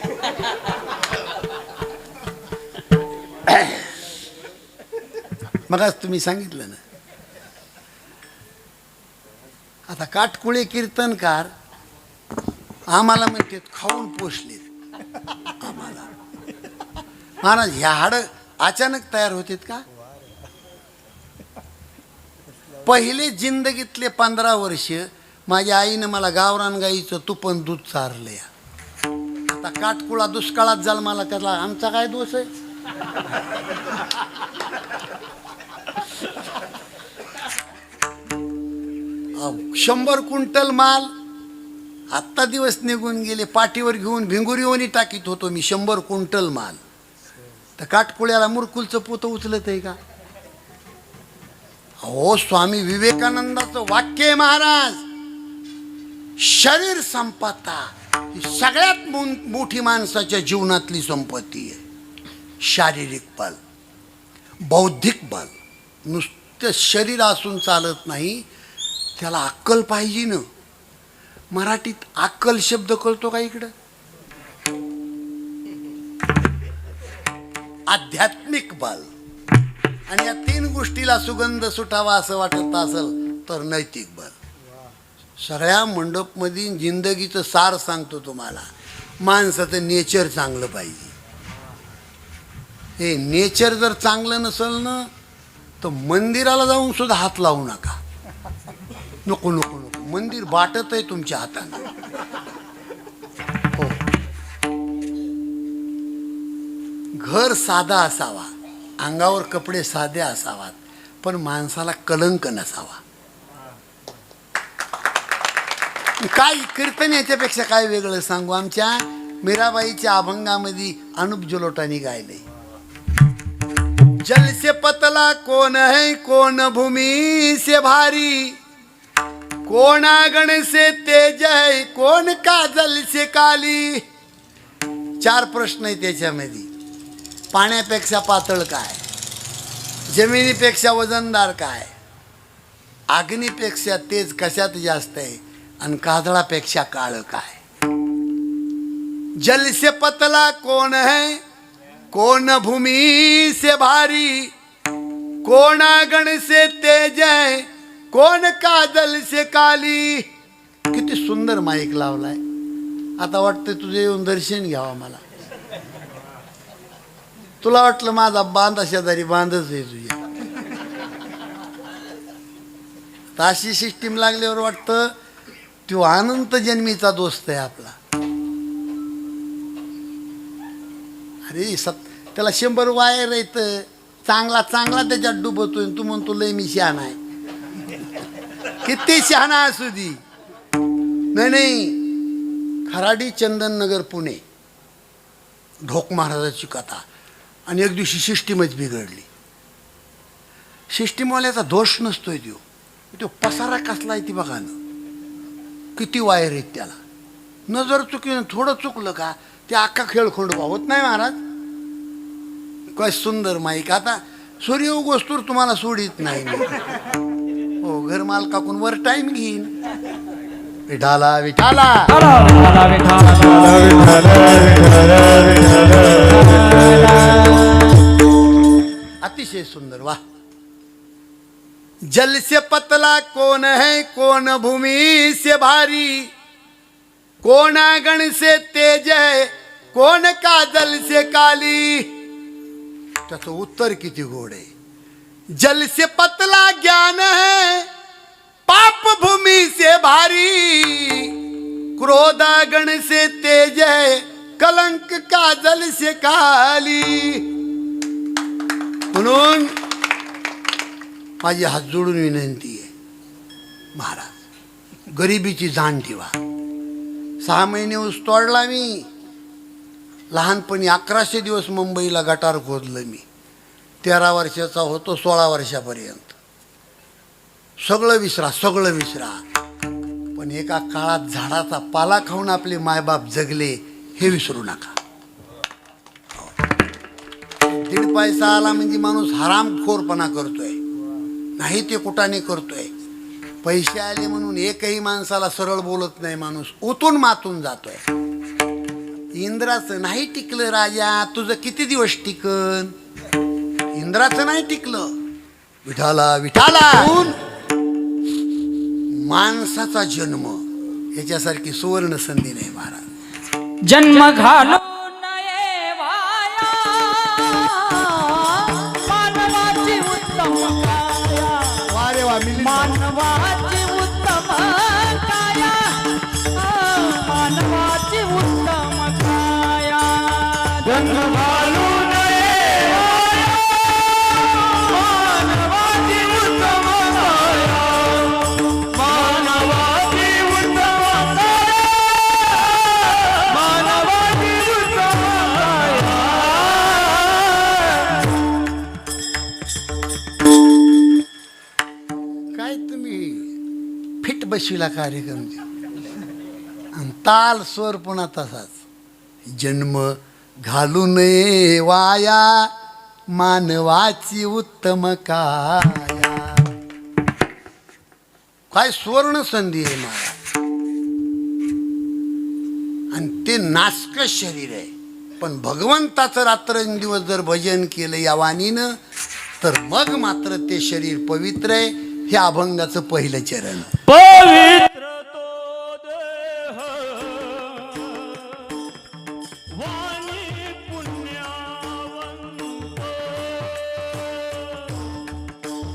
मगच तुम्ही सांगितलं ना. आता काटकुळे कीर्तनकार आम्हाला म्हणतात खाऊन पोषलेत आम्हाला. महाराज ह्या हाडं अचानक तयार होतात का? पहिले जिंदगीतले 15 वर्ष माझ्या आईनं मला गावरान गाईचं तुपन दूध चारले. आता काटकुळा दुष्काळात जन्माला त्याला आमचा काय दोष आहे? 100 क्विंटल माल. आत्ता दिवस निघून गेले, पाठीवर घेऊन भिंगुरीवणी टाकीत होतो मी 100 क्विंटल माल. तर काटकुळ्याला मुरकुलचं पोतं उचलत आहे का? हो, स्वामी विवेकानंदाचं वाक्य आहे महाराज, शरीर संपदा ही सगळ्यात मोठी माणसाच्या जीवनातली संपत्ती आहे. शारीरिक बल, बौद्धिक बल. नुसतं शरीर असून चालत नाही, त्याला अक्कल पाहिजे ना. मराठीत अक्कल शब्द कळतो का इकडं? आध्यात्मिक बल. आणि या 3 गोष्टीला सुगंध सुटावा असं वाटत असेल तर नैतिक बल. सगळ्या मंडपमध्ये जिंदगीचं सार सांगतो तुम्हाला. माणसाचं नेचर चांगलं पाहिजे. हे नेचर जर चांगलं नसेल ना तर मंदिराला जाऊन सुद्धा हात लावू नका. नको नको नको, मंदिर बाटत आहे तुमच्या हाताने. हो, घर साधा असावा, अंगावर कपडे साधे असावात, पण माणसाला कलंक नसावा. काय कीर्तन याच्यापेक्षा काय वेगळं सांगू. आमच्या मीराबाईच्या अभंगामध्ये अनुप जलोटानी गायले, जल से पतला कौन है कौन भूमि से भारी, कौन आंगन से तेज है कौन काजल से काली. 4 प्रश्न आहे त्याच्यामध्ये. पाण्यापेक्षा पातळ काय, जमिनीपेक्षा वजनदार काय, अग्नीपेक्षा तेज कशात जास्त आहे, आणि काजळापेक्षा काळ काय. जल से पतला कौन है कौन भूमि से भारी, कौन आंगन से तेज है कौन काजल से काली. किती सुंदर माईक लावलाय. आता वाटतं तुझे येऊन दर्शन घ्यावं मला. तुला वाटलं माझा बांधा शेजारी बांधच आहे तुझ्या. अशी सिस्टीम लागल्यावर वाटतं तो अनंत जन्मीचा दोस्त आहे आपला. अरे त्याला 100 वायर येत, चांगला चांगला त्याच्यात डुबतोय. तू म्हणतो लय मी शहाणा आहे. किती शहाणा असू दी. नाही नाही, खराडी चंदननगर पुणे, ढोक महाराजाची कथा. आणि एक दिवशी सिस्टीमच बिघडली. सिस्टीमवाल्याचा दोष नसतोय तो पसारा कसला आहे ती बघा ना. किती वायर आहेत त्याला. नजर चुकीनं थोडं चुकलं का ते अख्खा खेळखोंड होत नाही महाराज. काय सुंदर माईक. आता सूर्य उगोस्तूर तुम्हाला सोडित नाही मी. हो, घर मालकाकून वर टाइम घेईन. विठाला विठाला अतिशय सुंदर. वाह. जल से पतला कौन है कौन भूमि से भारी, कौन आंगन से तेज है कौन काजल से काली. त्याचं उत्तर किती गोड आहे. जल से पतला ज्ञान है पाप भूमि से भारी, क्रोध आंगन से तेज है कलंक काजल से काली. म्हणून माझी हात जोडून विनंती आहे, महाराज गरिबीची जाण ठेवा. 6 महिने ऊस तोडला मी. लहानपणी 1100 दिवस मुंबईला गटार खोदलं मी. 13 वर्षाचा होतो 16 वर्षापर्यंत. सगळं विसरा, सगळं विसरा. पण एका काळात झाडाचा पाला खाऊन आपले मायबाप जगले हे विसरू नका. 1.5 पैसा आला म्हणजे माणूस हरामखोरपणा करतोय, नाही ते कुटाने करतोय. पैसे आले म्हणून एकही माणसाला सरळ बोलत नाही माणूस, उतून मातून जातोय. इंद्राचं नाही टिकलं राजा, तुझं किती दिवस टिकन. इंद्राचं नाही टिकलं. विठाला विठाला. माणसाचा जन्म ह्याच्यासारखी सुवर्ण संधी नाही महाराज. जन्म घालो नये वाया, मानवाची उत्तम काया. वारे वा मानवाची उत्तम काया, मानवाची उत्तम काया. जन्म घालो नये वाया, मानवाची उत्तम काया. बसविला कार्यक्रम आणि ताल स्वर पुन्हा तसाच. जन्म घालू नये वाया मानवाची उत्तम काया. काय सुवर्ण संधी आहे मला. आणि ते नासक शरीर आहे, पण भगवंताचं रात्रंदिवस जर भजन केलं या वाणीनं तर मग मात्र ते शरीर पवित्र आहे. हे अभंगाचं पहिलं चरण. पवित्र तो देह वाणी पुण्यवंत.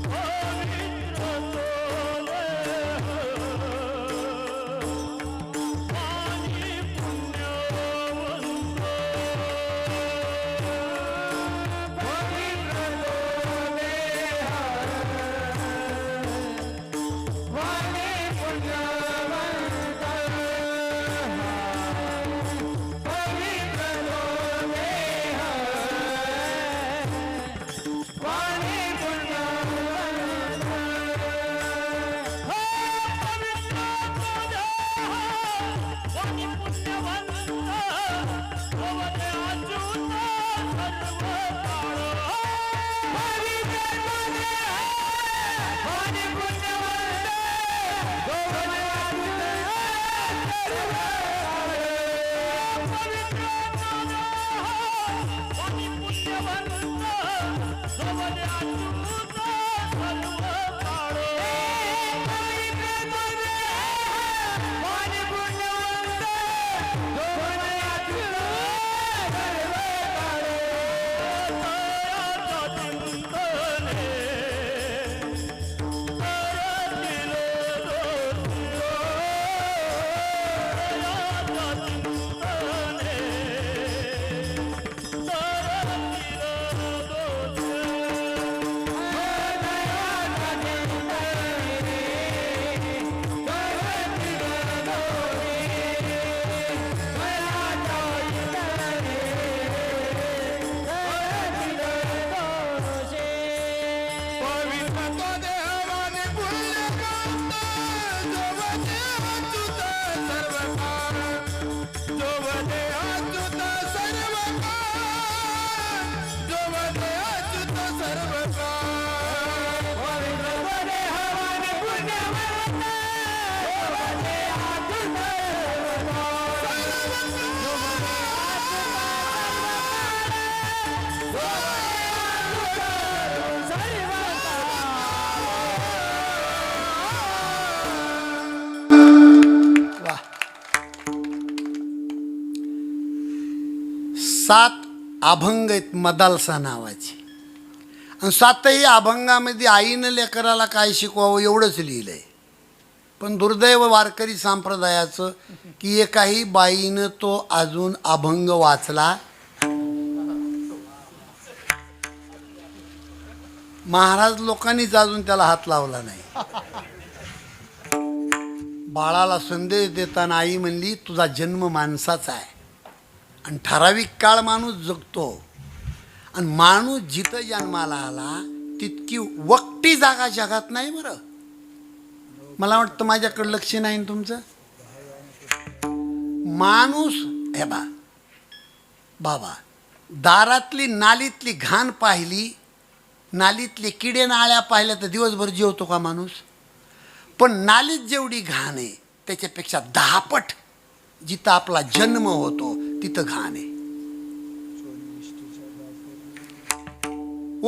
पवित्र तो देह वाणी पुण्यवंत. पवित्र तो देह सात अभंग आहेत मदालसा नावाची. आणि सातही अभंगामध्ये आईनं लेकराला काय शिकवावं एवढंच लिहिलं आहे. पण दुर्दैव वारकरी संप्रदायाचं की एकाही बाईनं तो अजून अभंग वाचला. महाराज लोकांनीच अजून त्याला हात लावला नाही. बाळाला संदेश देताना आई म्हणली तुझा जन्म माणसाचा आहे आणि ठराविक काळ माणूस जगतो आणि माणूस जिथं जन्माला आला तितकी वक्टी जागा जगात नाही. बरं मला वाटतं माझ्याकडं लक्ष नाही ना तुमचं. माणूस हे बाबा दारातली नालीतली घाण पाहिली, नालीतले किडे नाळ्या पाहिल्या तर दिवसभर जेवतो का माणूस. पण नालीत जेवढी घाण आहे त्याच्यापेक्षा 10 पट जिथं आपला जन्म होतो तिथं घाण आहे.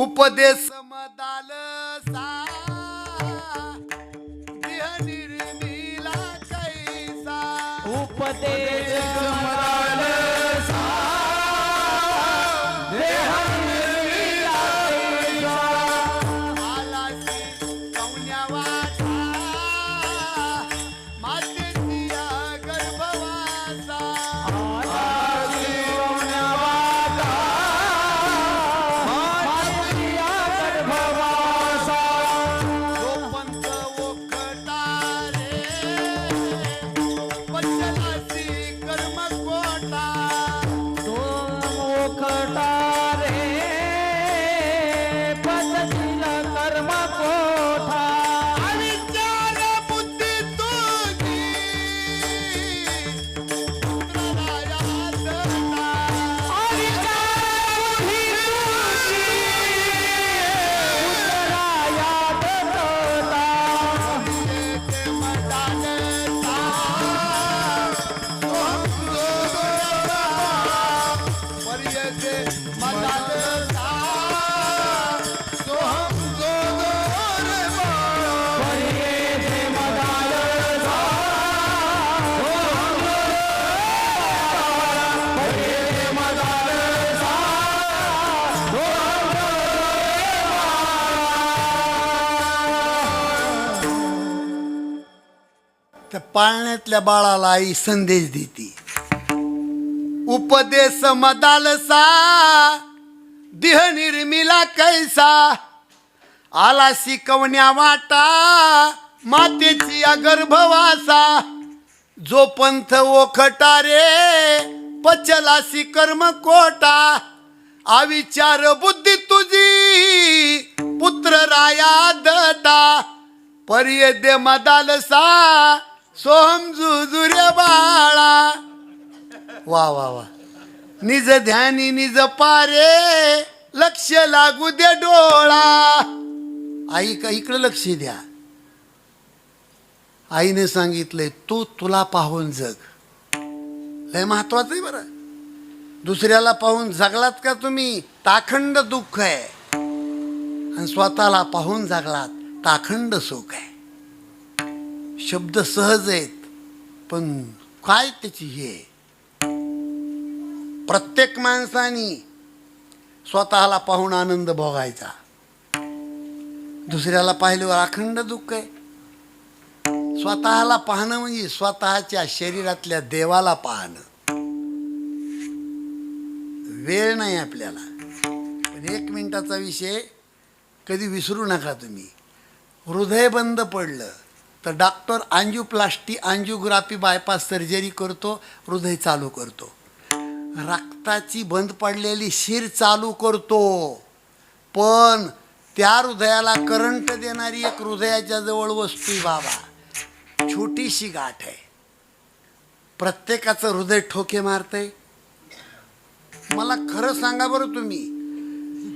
उपदेश मदालसा देह निर्मिला कैसा. उपदेश मदालसा देह निर्मिला कैसा. आलासी कौन्यावाचा मातेच्या गर्भवासा. आलासी कौन्यावाचा मातेच्या गर्भवासा. जो पंथ ओखटारे वचनासी कर्मकोटा. मुखटारे पद्धतीला कर्म कोठा. अविचार बुद्धीतून पाळण्यातल्या बाळाला आई संदेश देती. उपदेश मदालसा देह निर्मिला कैसा, आला शिकवण्या वाटा मातेची गर्भवासा. जो पंथ ओखटा रे पचलासी कर्म कोटा, अविचार बुद्धी तुझी पुत्र राया दटा. पर्यदे मदालसा सोहम जुजुरे बाळा. वा वा वा. निज ध्यानी निज पारे लक्ष लागू दे डोळा. आई का इकडं लक्ष द्या. आईने सांगितलंय तू तुला पाहून जग. लय महत्वाचं आहे बरं. दुसऱ्याला पाहून जगलात का तुम्ही ताखंड दुःख आहे, आणि स्वतःला पाहून जगलात ताखंड सुख आहे. शब्द सहज आहेत पण काय त्याची हे. प्रत्येक माणसाने स्वतःला पाहून आनंद भोगायचा, दुसऱ्याला पाहिल्यावर अखंड दुःख आहे. स्वतःला पाहणं म्हणजे स्वतःच्या शरीरातल्या देवाला पाहणं. वेळ नाही आपल्याला, पण 1 मिनिटाचा विषय कधी विसरू नका तुम्ही. हृदय बंद पडलं तर doctor angioplasty angiography bypass surgery करतो, हृदय चालू करतो. रक्ताची बंद पडलेली शिर चालू करतो, पण त्या हृदयाला करंट देणारी एक हृदयाच्या जवळ वस्तू बाबा, छोटीशी गाठ आहे. प्रत्येकाचं हृदय ठोके मारतंय. मला खरं सांगा बरं तुम्ही,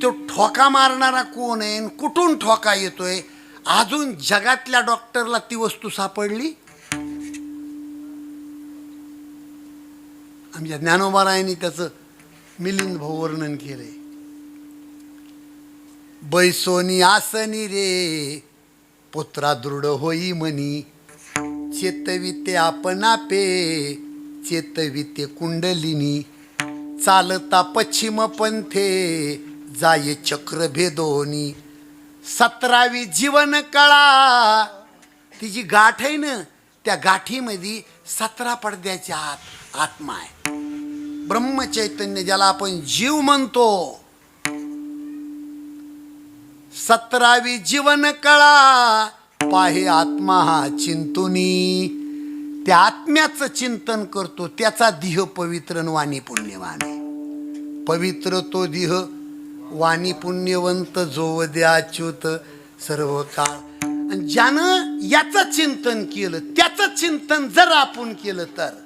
तो ठोका मारणारा कोण आहे, कुठून ठोका येतोय? अजून जगातल्या डॉक्टरला ती वस्तू सापडली? आमच्या ज्ञानोबारायांनी त्याचं मिलिंद भाऊ वर्णन केलंय. बैसोनी आसनी रे पुत्रा दृढ होई मनी, चेतविते आपणापे चेतविते कुंडलिनी. चालता पश्चिम पंथे जाये चक्र भेदोनी. 17वी जीवन कळा. तिची गाठ आहे ना, त्या गाठीमध्ये 17 पडद्याच्या आत आत्मा आहे. ब्रह्मचैतन्य ज्याला आपण जीव म्हणतो. 17वी जीवन कळा पाहे आत्मा हा चिंतुनी. त्या आत्म्याचं चिंतन करतो, त्याचा देह पवित्र न वाणी पुण्यवान आहे. पवित्र तो देह, वाणी पुण्यवंत जो द्याच्युत सर्व काळ. आणि ज्यानं याचं चिंतन केलं, त्याचं चिंतन जर आपण केलं तर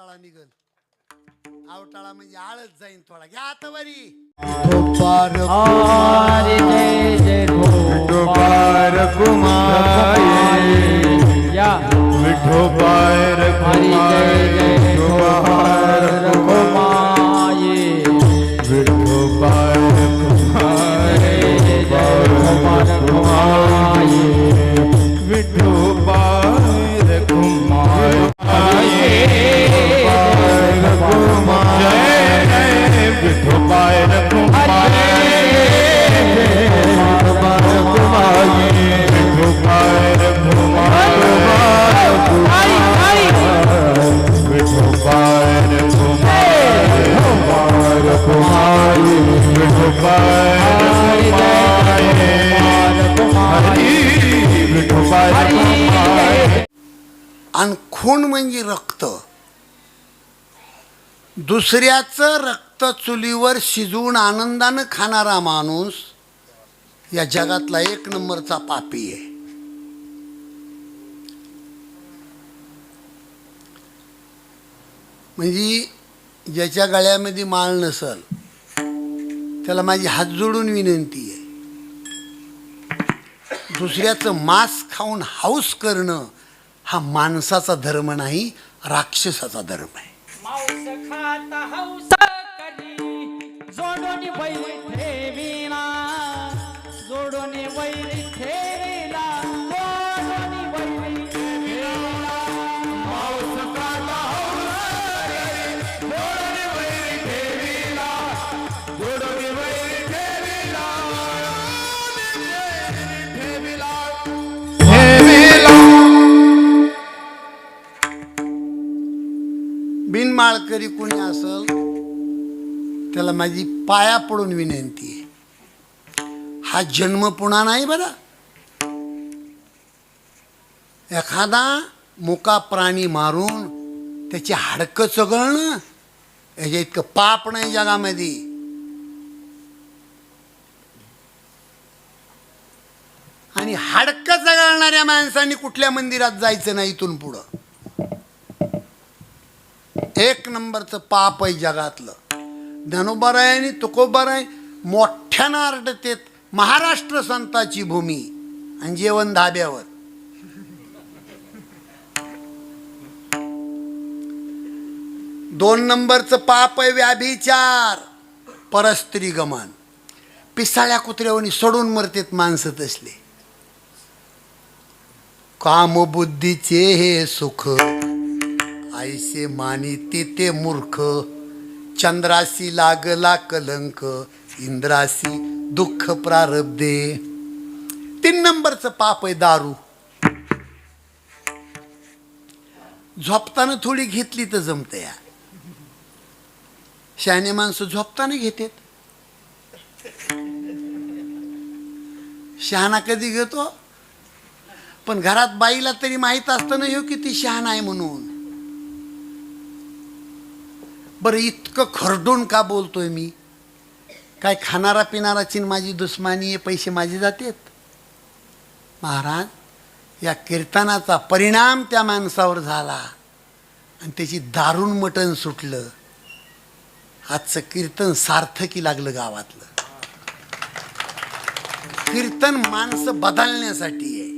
आवटाळा निघल. आवटाळा म्हणजे आळच जाईन थोडा. घ्या आता वरी. हरी जय जय विठोबार कुमाये या विठोबार हरी जय जय रघुमाये विठोबार कुमाये रघुमाये विठोबार कुमाये विठोबार कुमाये आणि खून म्हणजे रक्त. दुसऱ्याचं रक्त चुलीवर शिजवून आनंदानं खाणारा माणूस या जगातला एक नंबरचा पापी आहे. म्हणजे ज्याच्या गळ्यामध्ये माळ नसल त्याला माझी हात जोडून विनंती आहे, दुसऱ्याचं मांस खाऊन हाऊस करणं हा माणसाचा धर्म नाही, राक्षसाचा धर्म आहे. मांस खाता हौस करी जोडून वैर ठेविना जोडून वैर ठेविला जोडून वैर ठेविला मांस खाता बिनमाळकरी कोणी असल त्याला माझी पाया पडून विनंती आहे, हा जन्म पुन्हा नाही बरं. एखादा मुका प्राणी मारून त्याची हाडकं चघळणं याच्या इतकं पाप नाही जगामध्ये. आणि हाडकं चघळणाऱ्या माणसांनी कुठल्या मंदिरात जायचं नाही इथून पुढं. एक नंबरचं पाप आहे जगातलं. ज्ञानोबाराय आणि तुकोबाराय मोठ्यानं आरडतेत महाराष्ट्र संताची भूमी आणि जेवण धाब्यावर. दोन नंबरचं पाप आहे व्याभिचार, परस्त्री गमन. पिसाळ्या कुत्र्यावनी सोडून मरतेत माणसं तसले. कामबुद्धीचे हे सुख आईसे मानिती ते मूर्ख, चंद्रासी लागला कलंक इंद्रासी दुःख प्रारब्धे. 3 नंबरचं पाप आहे दारू. झोपताना थोडी घेतली तर जमते या. शहाणे माणसं झोपताना घेतात. शहाणा कधी घेतो, पण घरात बाईला तरी माहीत असतं ना हो किती शहाणा आहे म्हणून. बरं इतकं खरडून का बोलतोय मी? काय खाणारा पिणाराची माझी दुश्मनी आहे, पैसे माझे जातात. महाराज, या कीर्तनाचा परिणाम त्या माणसावर झाला आणि त्याची दारुण मटण सुटलं. आजचं कीर्तन सार्थकी लागलं गावातलं. कीर्तन माणसं बदलण्यासाठी आहे.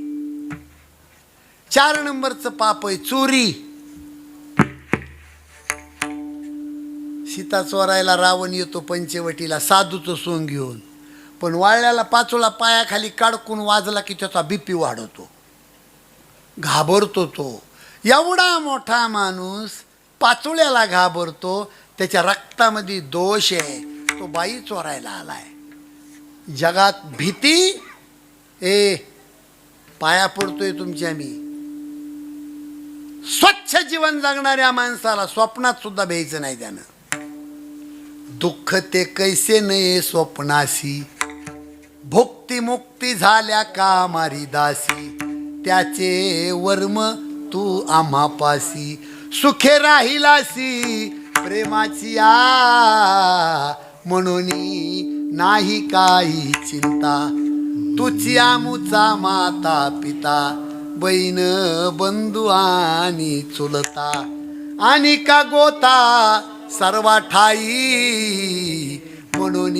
4 नंबरचं पाप आहे चोरी. सीता चोरायला रावण येतो पंचवटीला साधूचं सोंग घेऊन, पण वाळल्याला पाचोळा पायाखाली काडकून वाजला की त्याचा बीपी वाढवतो, घाबरतो. तो एवढा मोठा माणूस पाचोळ्याला घाबरतो, त्याच्या रक्तामध्ये दोष आहे, तो बाई चोरायला आलाय. जगात भीती पाया पडतोय तुमच्या. मी स्वच्छ जीवन जगणाऱ्या माणसाला स्वप्नात सुद्धा भ्यायचं नाही त्यानं. दुःख ते कैसे नये स्वप्नासी, भुक्ती मुक्ती झाल्या का मारी दासी, त्याचे वर्म तू आम्हापासी, सुखे राहिलासी प्रेमाची आ, म्हणून नाही काही चिंता, तुझी आमुचा माता पिता, बहीण बंधू आणि चुलता, आणि का गोता सर्वा ठाई, म्हणून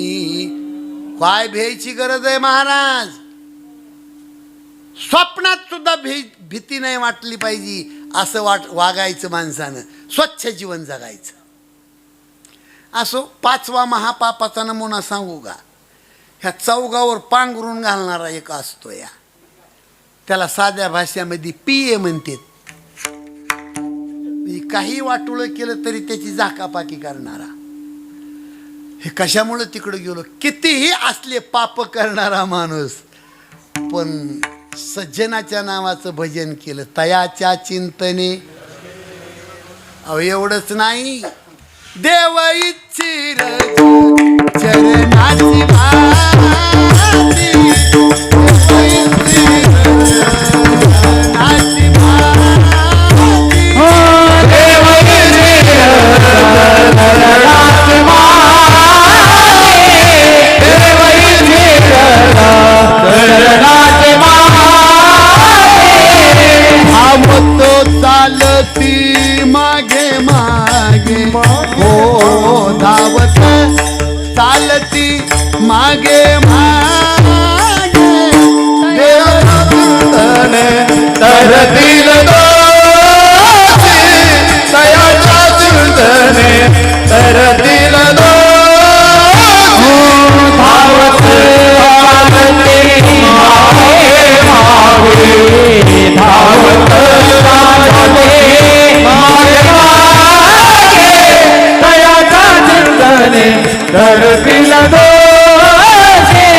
काय भ्यायची गरज आहे महाराज. स्वप्नात सुद्धा भीती नाही वाटली पाहिजे. असं वागायचं माणसानं, स्वच्छ जीवन जगायचं. असो, 5वा महापापाचा नमुना सांगू का? ह्या चौगावर पांघरून घालणारा एक असतो या, त्याला साध्या भाषेमध्ये पिये म्हणतात. काही वाटोळं केलं तरी त्याची झाकापाकी करणारा. हे कशामुळे तिकडे गेलो? कितीही असले पाप करणारा माणूस, पण सज्जनाच्या नावाचं भजन केलं, तयाच्या चिंतने. अहो एवढंच नाही, देव इच्छिर चरणाची भाती, देव इच्छिर चरणाची भाती. देव इच्छिर चरणाची भाती, देव इच्छिर चरणाची भाती. आवतो चालती मागे मागे, हो धावत चालती मागे मागे, देव चिंतने तरतील दोषी, तयाच्या चिंतने तरतील दोषी. धावत चालती मागे मागे, धावत चालती मागे मागे, तयाच्या चिंतने तरतील दोषी,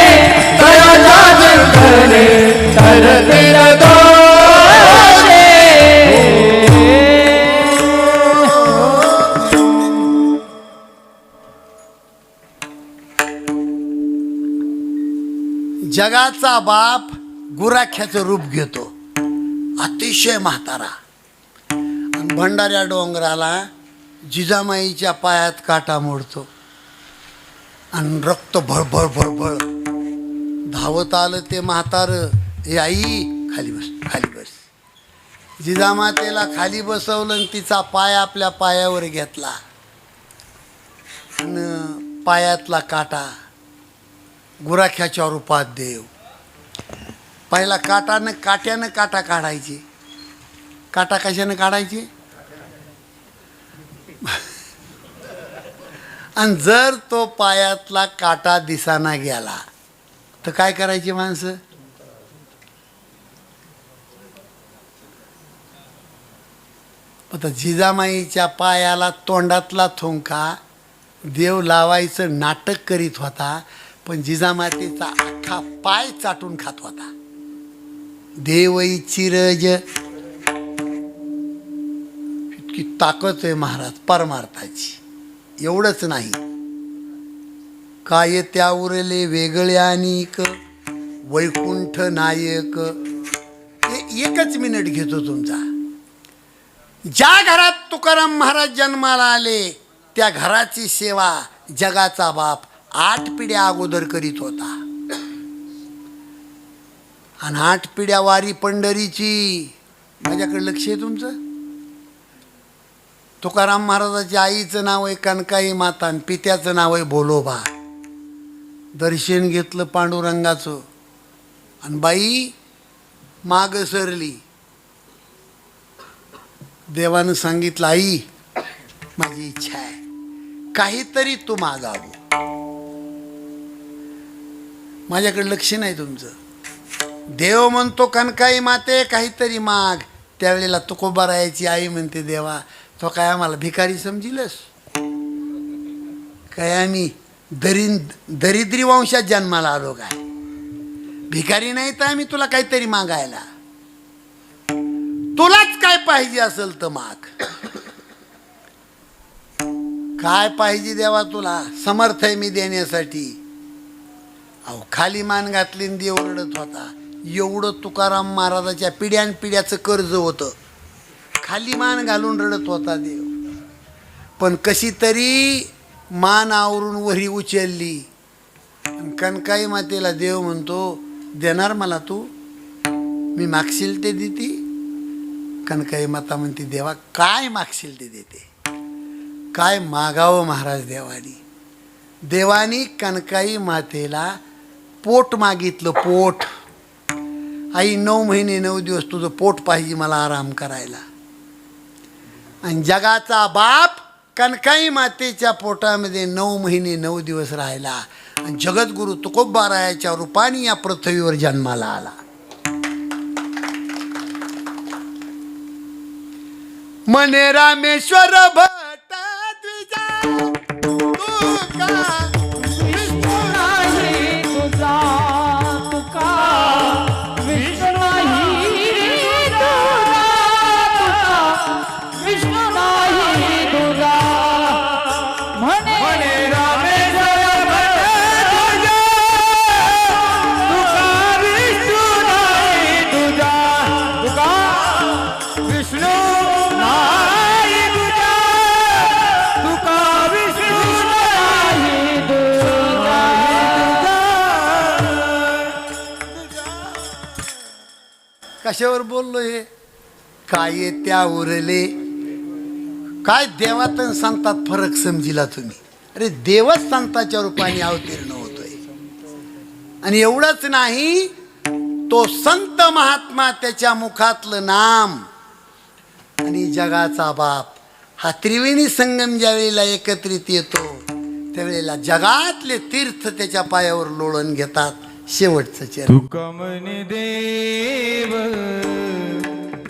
तयाच्या चिंतने तरतील दोषी. जगाचा बाप गुराख्याचं रूप घेतो, अतिशय म्हातारा. आणि भंडाऱ्या डोंगराला जिजामाईच्या पायात काटा मोडतो आणि रक्त भळभळ भळभळ धावत आलं ते म्हातारं. ए आई, खाली बस, खाली बस. जिजामातेला खाली बसवलं आणि तिचा पाय आपल्या पायावर घेतला आणि पायातला काटा गुराख्याच्या रूपात देव. पहिला काट्यानं काटा काढायचे. काटा कशानं काढायचे? आणि जर तो पायातला काटा दिसाना गेला तर काय करायची माणसं? आता जिजामाईच्या पायाला तोंडातला थोंका देव लावायचं नाटक करीत होता, पण जिजामातेचा अख्खा पाय चाटून खात होता. देवई चिरज, इतकी ताकद आहे महाराज परमार्थाची. एवढंच नाही, काय त्या उरले वेगळे अनेक, वैकुंठ नायक. एकच मिनिट घेतो तुमचा. ज्या घरात तुकाराम महाराज जन्माला आले त्या घराची सेवा जगाचा बाप 8 पिढ्या अगोदर करीत होता. आणि 8 पिढ्या वारी पंढरीची. माझ्याकडे लक्ष आहे तुमचं? तुकाराम महाराजाच्या आईचं नाव आहे कनकाई माता आणि पित्याचं नाव आहे भोलोबा. दर्शन घेतलं पांडुरंगाचं आणि बाई माग सरली. देवानं सांगितलं, आई माझी इच्छा आहे काहीतरी तू मागावं. माझ्याकडे लक्ष नाही तुमचं. देव म्हणतो कनकाई माते काहीतरी माग. त्यावेळेला तुकोबारायाची आई म्हणते, देवा तो काय आम्हाला भिकारी समजिलस काय? आम्ही दरिद्री वंशात जन्माला आलो काय? भिकारी नाही तर आम्ही तुला काहीतरी मागायला. तुलाच काय पाहिजे असेल तर माग. काय पाहिजे देवा तुला? समर्थ आहे मी देण्यासाठी. अहो खाली मान घातली आणि देव रडत होता. एवढं तुकाराम महाराजाच्या पिढ्याचं कर्ज होतं. खाली मान घालून रडत होता देव. पण कशी तरी मान आवरून वरी उचलली. कनकाई मातेला देव म्हणतो, देणार मला तू? मी मागशील ते देती. कनकाई माता म्हणते देवा काय मागशील ते देते. काय मागावं महाराज देवानी. देवानी कनकाई मातेला पोट मागितलं. पोट. आई 9 महिने 9 दिवस तुझं पोट पाहिजे मला आराम करायला. आणि जगाचा बाप कनकाई मातेच्या पोटामध्ये 9 महिने 9 दिवस राहिला आणि जगद्गुरु तुकोबारायाच्या रूपाने या पृथ्वीवर जन्माला आला. मने रामेश्वर भट द्विजा तुका विष्णू नाही तुझा तुका विष्णू नाही तुझा तुका विष्णू नाही तुझा म्हणे रामेश्वर भट तुझा तुका विष्णू नाही तुझा तुका विष्णू नाही तुझा तुका विष्णू नाही तुझा. कशावर बोललो हे. काय त्या उरले. काय देवात आणि संतात फरक समजिला तुम्ही. अरे देवच संताच्या रूपाने अवतीर्ण होतोय. आणि एवढंच नाही तो संत महात्मा त्याच्या मुखातलं नाम आणि जगाचा बाप हा त्रिवेणी संगम ज्या वेळेला एकत्रित येतो त्यावेळेला जगातले तीर्थ त्याच्या पायावर लोळण घेतात. शेवटचं चरण. तुका म्हणे देव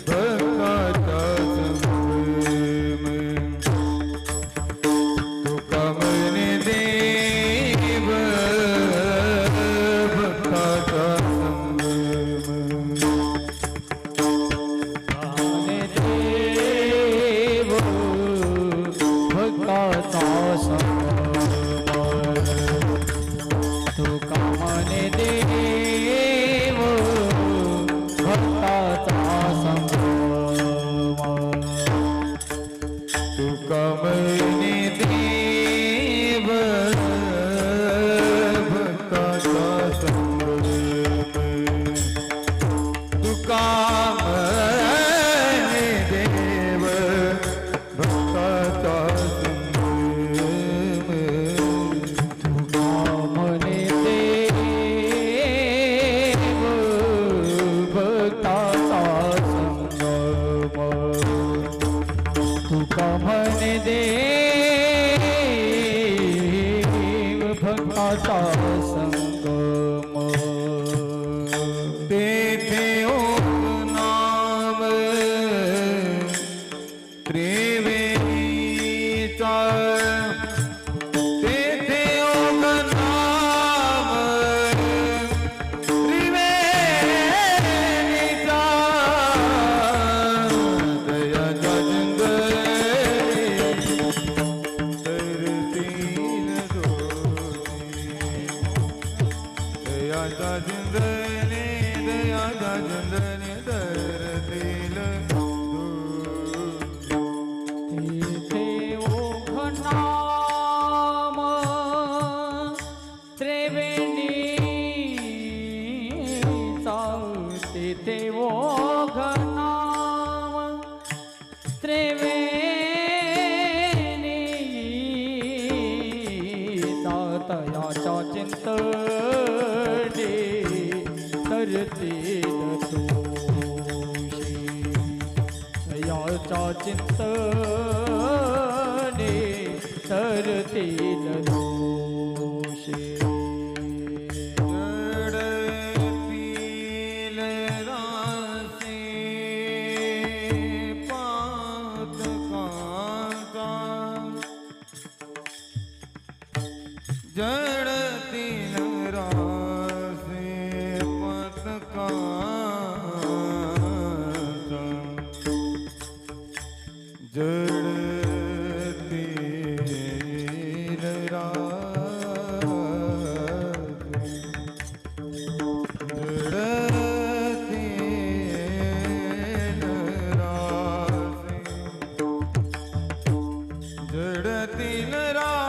भक्ताचा संगम. तुका म्हणे देव भक्ताचा संगम. म्हणे देव भक्ताचा संगम. तुका म्हणे देव भक्ताचा संगम. तुका म्हणे देव भक्ताचा संगम. तुका म्हणे देव भक्ताचा संगम. तुका म्हणे देव भक्ताचा संगम. तुका म्हणे देव भक्ताचा संगम. तेथे ओम नाम त्रिवेणीचा. तेथे ओम नाम त्रिवेणीचा. दयाचा जंगल तरतील दोषी. दयाचा जंगल दयाचा जंगल तरतील दोषी. तेथे ओघ नाम त्रिवेणीचा. तेथे ओघ नाम त्रिवेणीचा. तयाच्या चिंतने तरतील दोषी. तयाच्या चिंतने तरतील दोषी. जडतील रासे पातकांचा. जडतील रासे पातकांचा. जडतील रासे. जडतील रासे. जडतील रासे.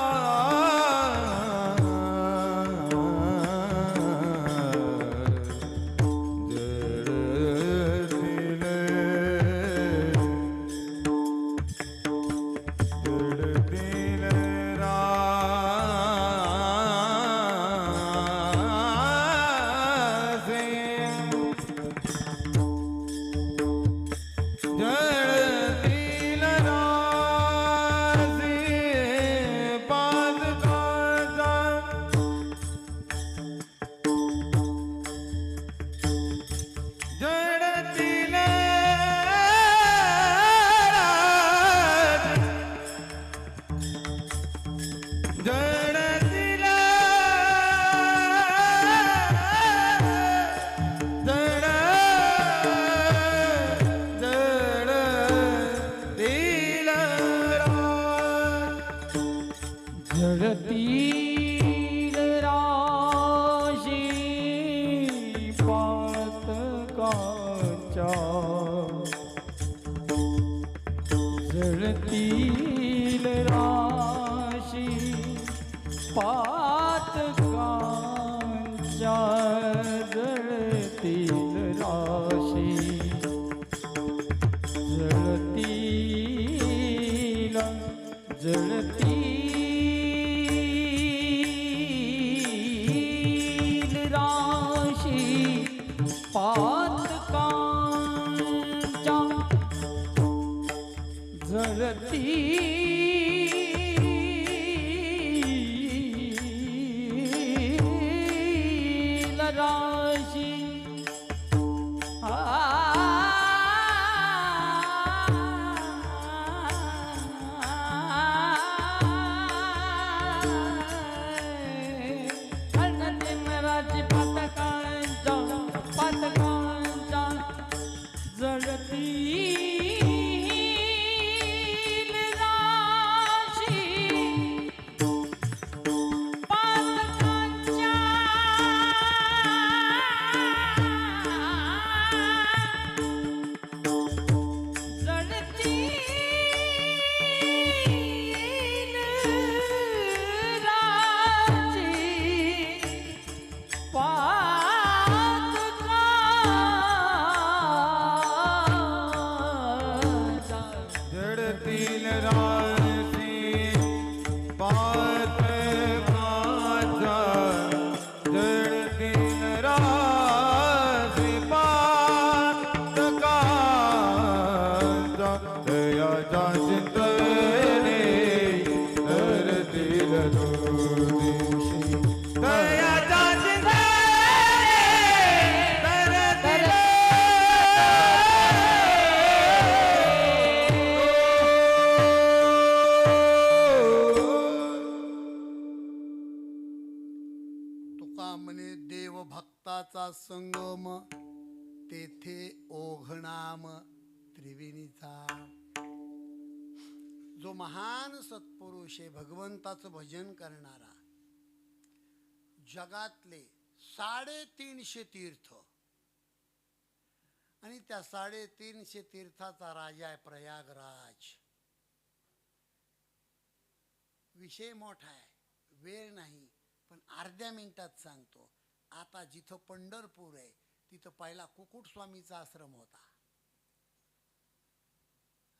जळतील राशी पातकाच्या जळतील राशी पातकाच्या जळतील राशी जळतील जळतील राशी पातकांच्या जळतील राशी राशी पातकांच्या जळतील राशी पातकांच्या जळतील तुका म्हणे देव भक्ताचा संगम तेथे ओघनाम त्रिवेणीचा. जो महान सत्पुरुष आहे, भगवंताचं भजन करणारा, जगातले 350 तीर्थ आणि त्या 350 तीर्थाचा राजा आहे प्रयागराज. विषय मोठा आहे, वेळ नाही, पण अर्ध्या मिनिटात सांगतो. आता जिथं पंढरपूर आहे तिथं पहिला कुकुटस्वामीचा आश्रम होता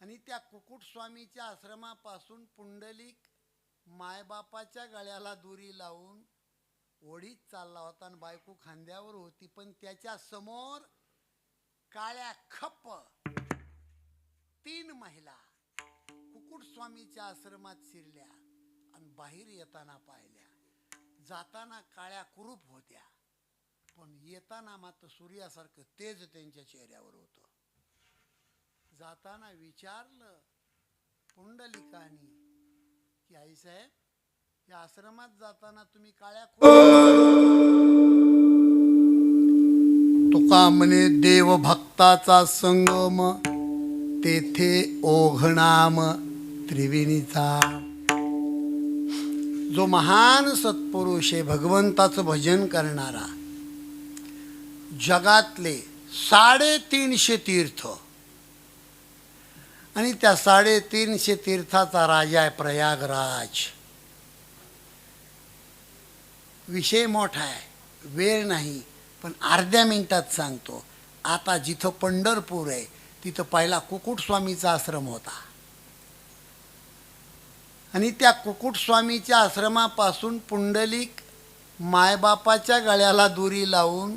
आणि त्या कुकुटस्वामीच्या आश्रमापासून पुंडलिक मायबापाच्या गळ्याला दोरी लावून ओढीत चालला होता आणि बायको खांद्यावर होती, पण त्याच्या समोर काळ्या खप्प 3 महिला कुकुटस्वामीच्या आश्रमात शिरल्या आणि बाहेर येताना पाहिल्या. जाताना काळ्या कुरूप होत्या, पण येताना मात्र सूर्यासारखं तेज त्यांच्या चेहऱ्यावर होतं. जाताना विचारलं पुंडलिकानी की आईसाहेब, या आश्रमात जाताना तुम्ही काळ्या तुका म्हणे देव भक्ताचा संगम तेथे ओघनाम त्रिवेणीचा. जो महान सत्पुरुष आहे, भगवंताचं भजन करणारा, जगातले 350 तीर्थ आणि त्या 350 तीर्थाचा राजा आहे प्रयागराज. विषय मोठा आहे, वेळ नाही, पण अर्ध्या मिनिटात सांगतो. आता जिथं पंढरपूर आहे तिथं पहिला कुकुटस्वामीचा आश्रम होता आणि त्या कुकुटस्वामीच्या आश्रमापासून पुंडलिक मायबापाच्या गळ्याला दोरी लावून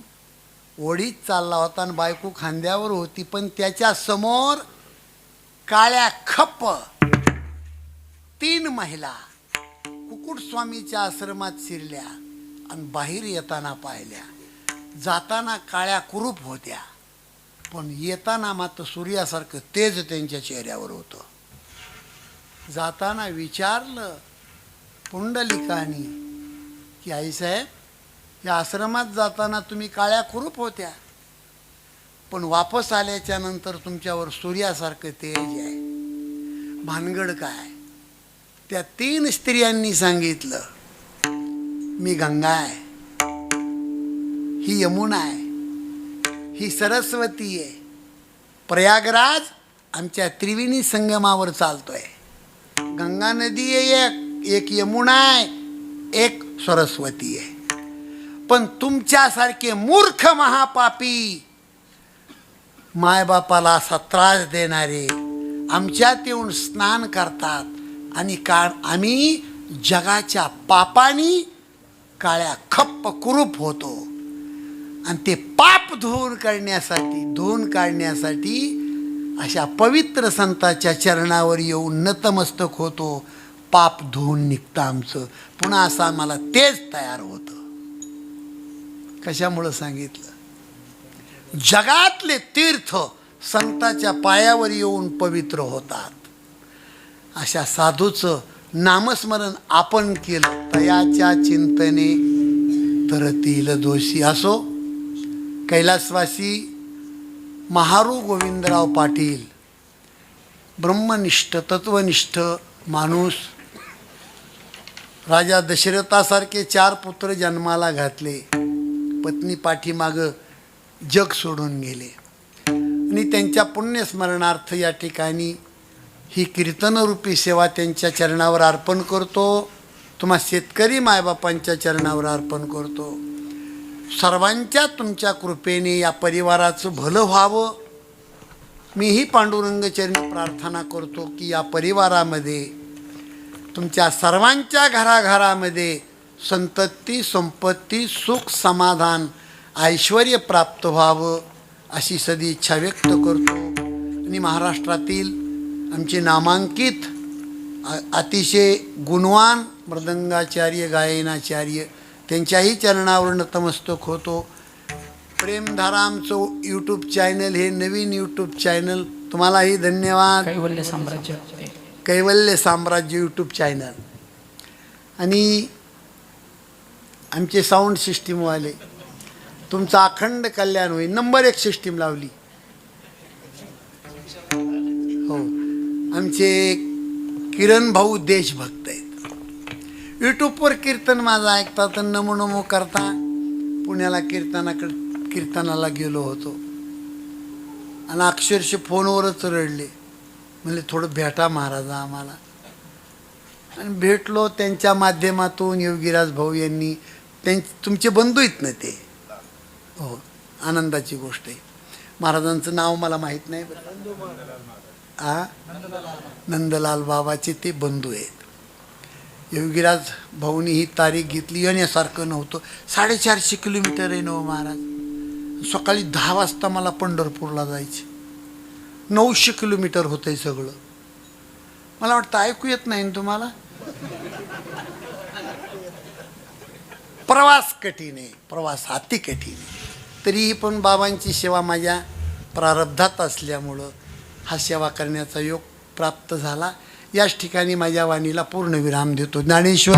ओढीत चालला होता आणि बायको खांद्यावर होती, पण त्याच्या समोर काळ्या खप्प 3 महिला कुकुटस्वामीच्या आश्रमात शिरल्या आणि बाहेर येताना पाहिल्या. जाताना काळ्या कुरूप होत्या, पण येताना मात्र सूर्यासारखं तेज त्यांच्या चेहऱ्यावर होतं. जाताना विचारलं पुंडलिकानी की आईसाहेब, या आश्रमात जाताना तुम्ही काळ्या कुरूप होत्या, पण वापस आल्याच्या नंतर तुमच्यावर सूर्यासारखं तेज आहे. भानगड काय? त्या 3 स्त्रियांनी सांगितलं, मी गंगा आहे, ही यमुना आहे, ही सरस्वती आहे, प्रयागराज आमच्या त्रिवेणी संगमावर चालतोय. गंगा नदी आहे एक यमुना आहे, एक सरस्वती आहे. पण तुमच्यासारखे मूर्ख महापापी मायबापाला असा त्रास देणारे आमच्यात येऊन स्नान करतात आणि आम्ही जगाच्या पापानी काळ्या खप्प कुरूप होतो. आणि ते पाप धुवून काढण्यासाठी अशा पवित्र संताच्या चरणावर येऊन नतमस्तक होतो. पाप धुवून निघतं आमचं. पुन्हा असं आम्हाला तेच तयार होतं. कशामुळं सांगितलं? जगातले तीर्थ संताच्या पायावर येऊन पवित्र होतात. अशा साधूचं नामस्मरण आपण केलं, तयाच्या चिंतने तरतील दोषी. असो, कैलासवासी महारू गोविंदराव पाटील ब्रह्मनिष्ठ तत्वनिष्ठ माणूस, राजा दशरथासारखे 4 पुत्र जन्माला घातले, पत्नी पाठीमागं जग सोडून गेले. आणि त्यांच्या पुण्यस्मरणार्थ या ठिकाणी ही कीर्तनरूपी सेवा त्यांच्या चरणावर अर्पण करतो. तुम्हा शेतकरी मायबापांच्या चरणावर अर्पण करतो. सर्वांच्या तुमच्या कृपेने या परिवाराचं भलं व्हावं. मीही पांडुरंगचरणी प्रार्थना करतो की या परिवारामध्ये तुमच्या सर्वांच्या घराघरामध्ये संतती, संपत्ती, सुख, समाधान, ऐश्वर्य प्राप्त व्हावं अशी सदिच्छा व्यक्त करतो. आणि महाराष्ट्रातील आमचे नामांकित अतिशय गुणवान मृदंगाचार्य, गायनाचार्य त्यांच्याही चरणावर नतमस्तक होतो. प्रेमधारामचं यूट्यूब चॅनल, हे नवीन यूट्यूब चॅनल, तुम्हालाही धन्यवाद. कैवल्य साम्राज्य. कैवल्य साम्राज्य यूट्यूब चॅनल. आणि आमचे साऊंड सिस्टीमवाले, तुमचं अखंड कल्याण होईल. नंबर 1 सिस्टीम लावली. हो, आमचे किरण भाऊ देशभक्त आहेत. यूट्यूबवर कीर्तन माझं ऐकतात तर नमो नमो करता. पुण्याला कीर्तनाला गेलो होतो आणि अक्षरशः फोनवरच रडले. म्हणजे थोडं भेटा महाराजा आम्हाला. आणि भेटलो. त्यांच्या माध्यमातून योगीराज भाऊ यांनी, तुमचे बंधू आहेत ना ते. हो, आनंदाची गोष्ट आहे. महाराजांचं नाव मला माहीत नाही बरं. नंदलाल बाबाचे ते बंधू आहेत. योगीराज भाऊनी ही तारीख घेतली. येण्यासारखं नव्हतं. 450 किलोमीटर आहे नव महाराज. सकाळी 10 वाजता मला पंढरपूरला जायचे. 900 किलोमीटर होतंय सगळं. मला वाटतं ऐकू येत नाही ना तुम्हाला. प्रवास कठीण आहे, प्रवास अति कठीण आहे. तरीही पण बाबांची सेवा माझ्या प्रारब्धात असल्यामुळं हा सेवा करण्याचा योग प्राप्त झाला. याच ठिकाणी माझ्या वाणीला पूर्ण विराम देतो. ज्ञानेश्वर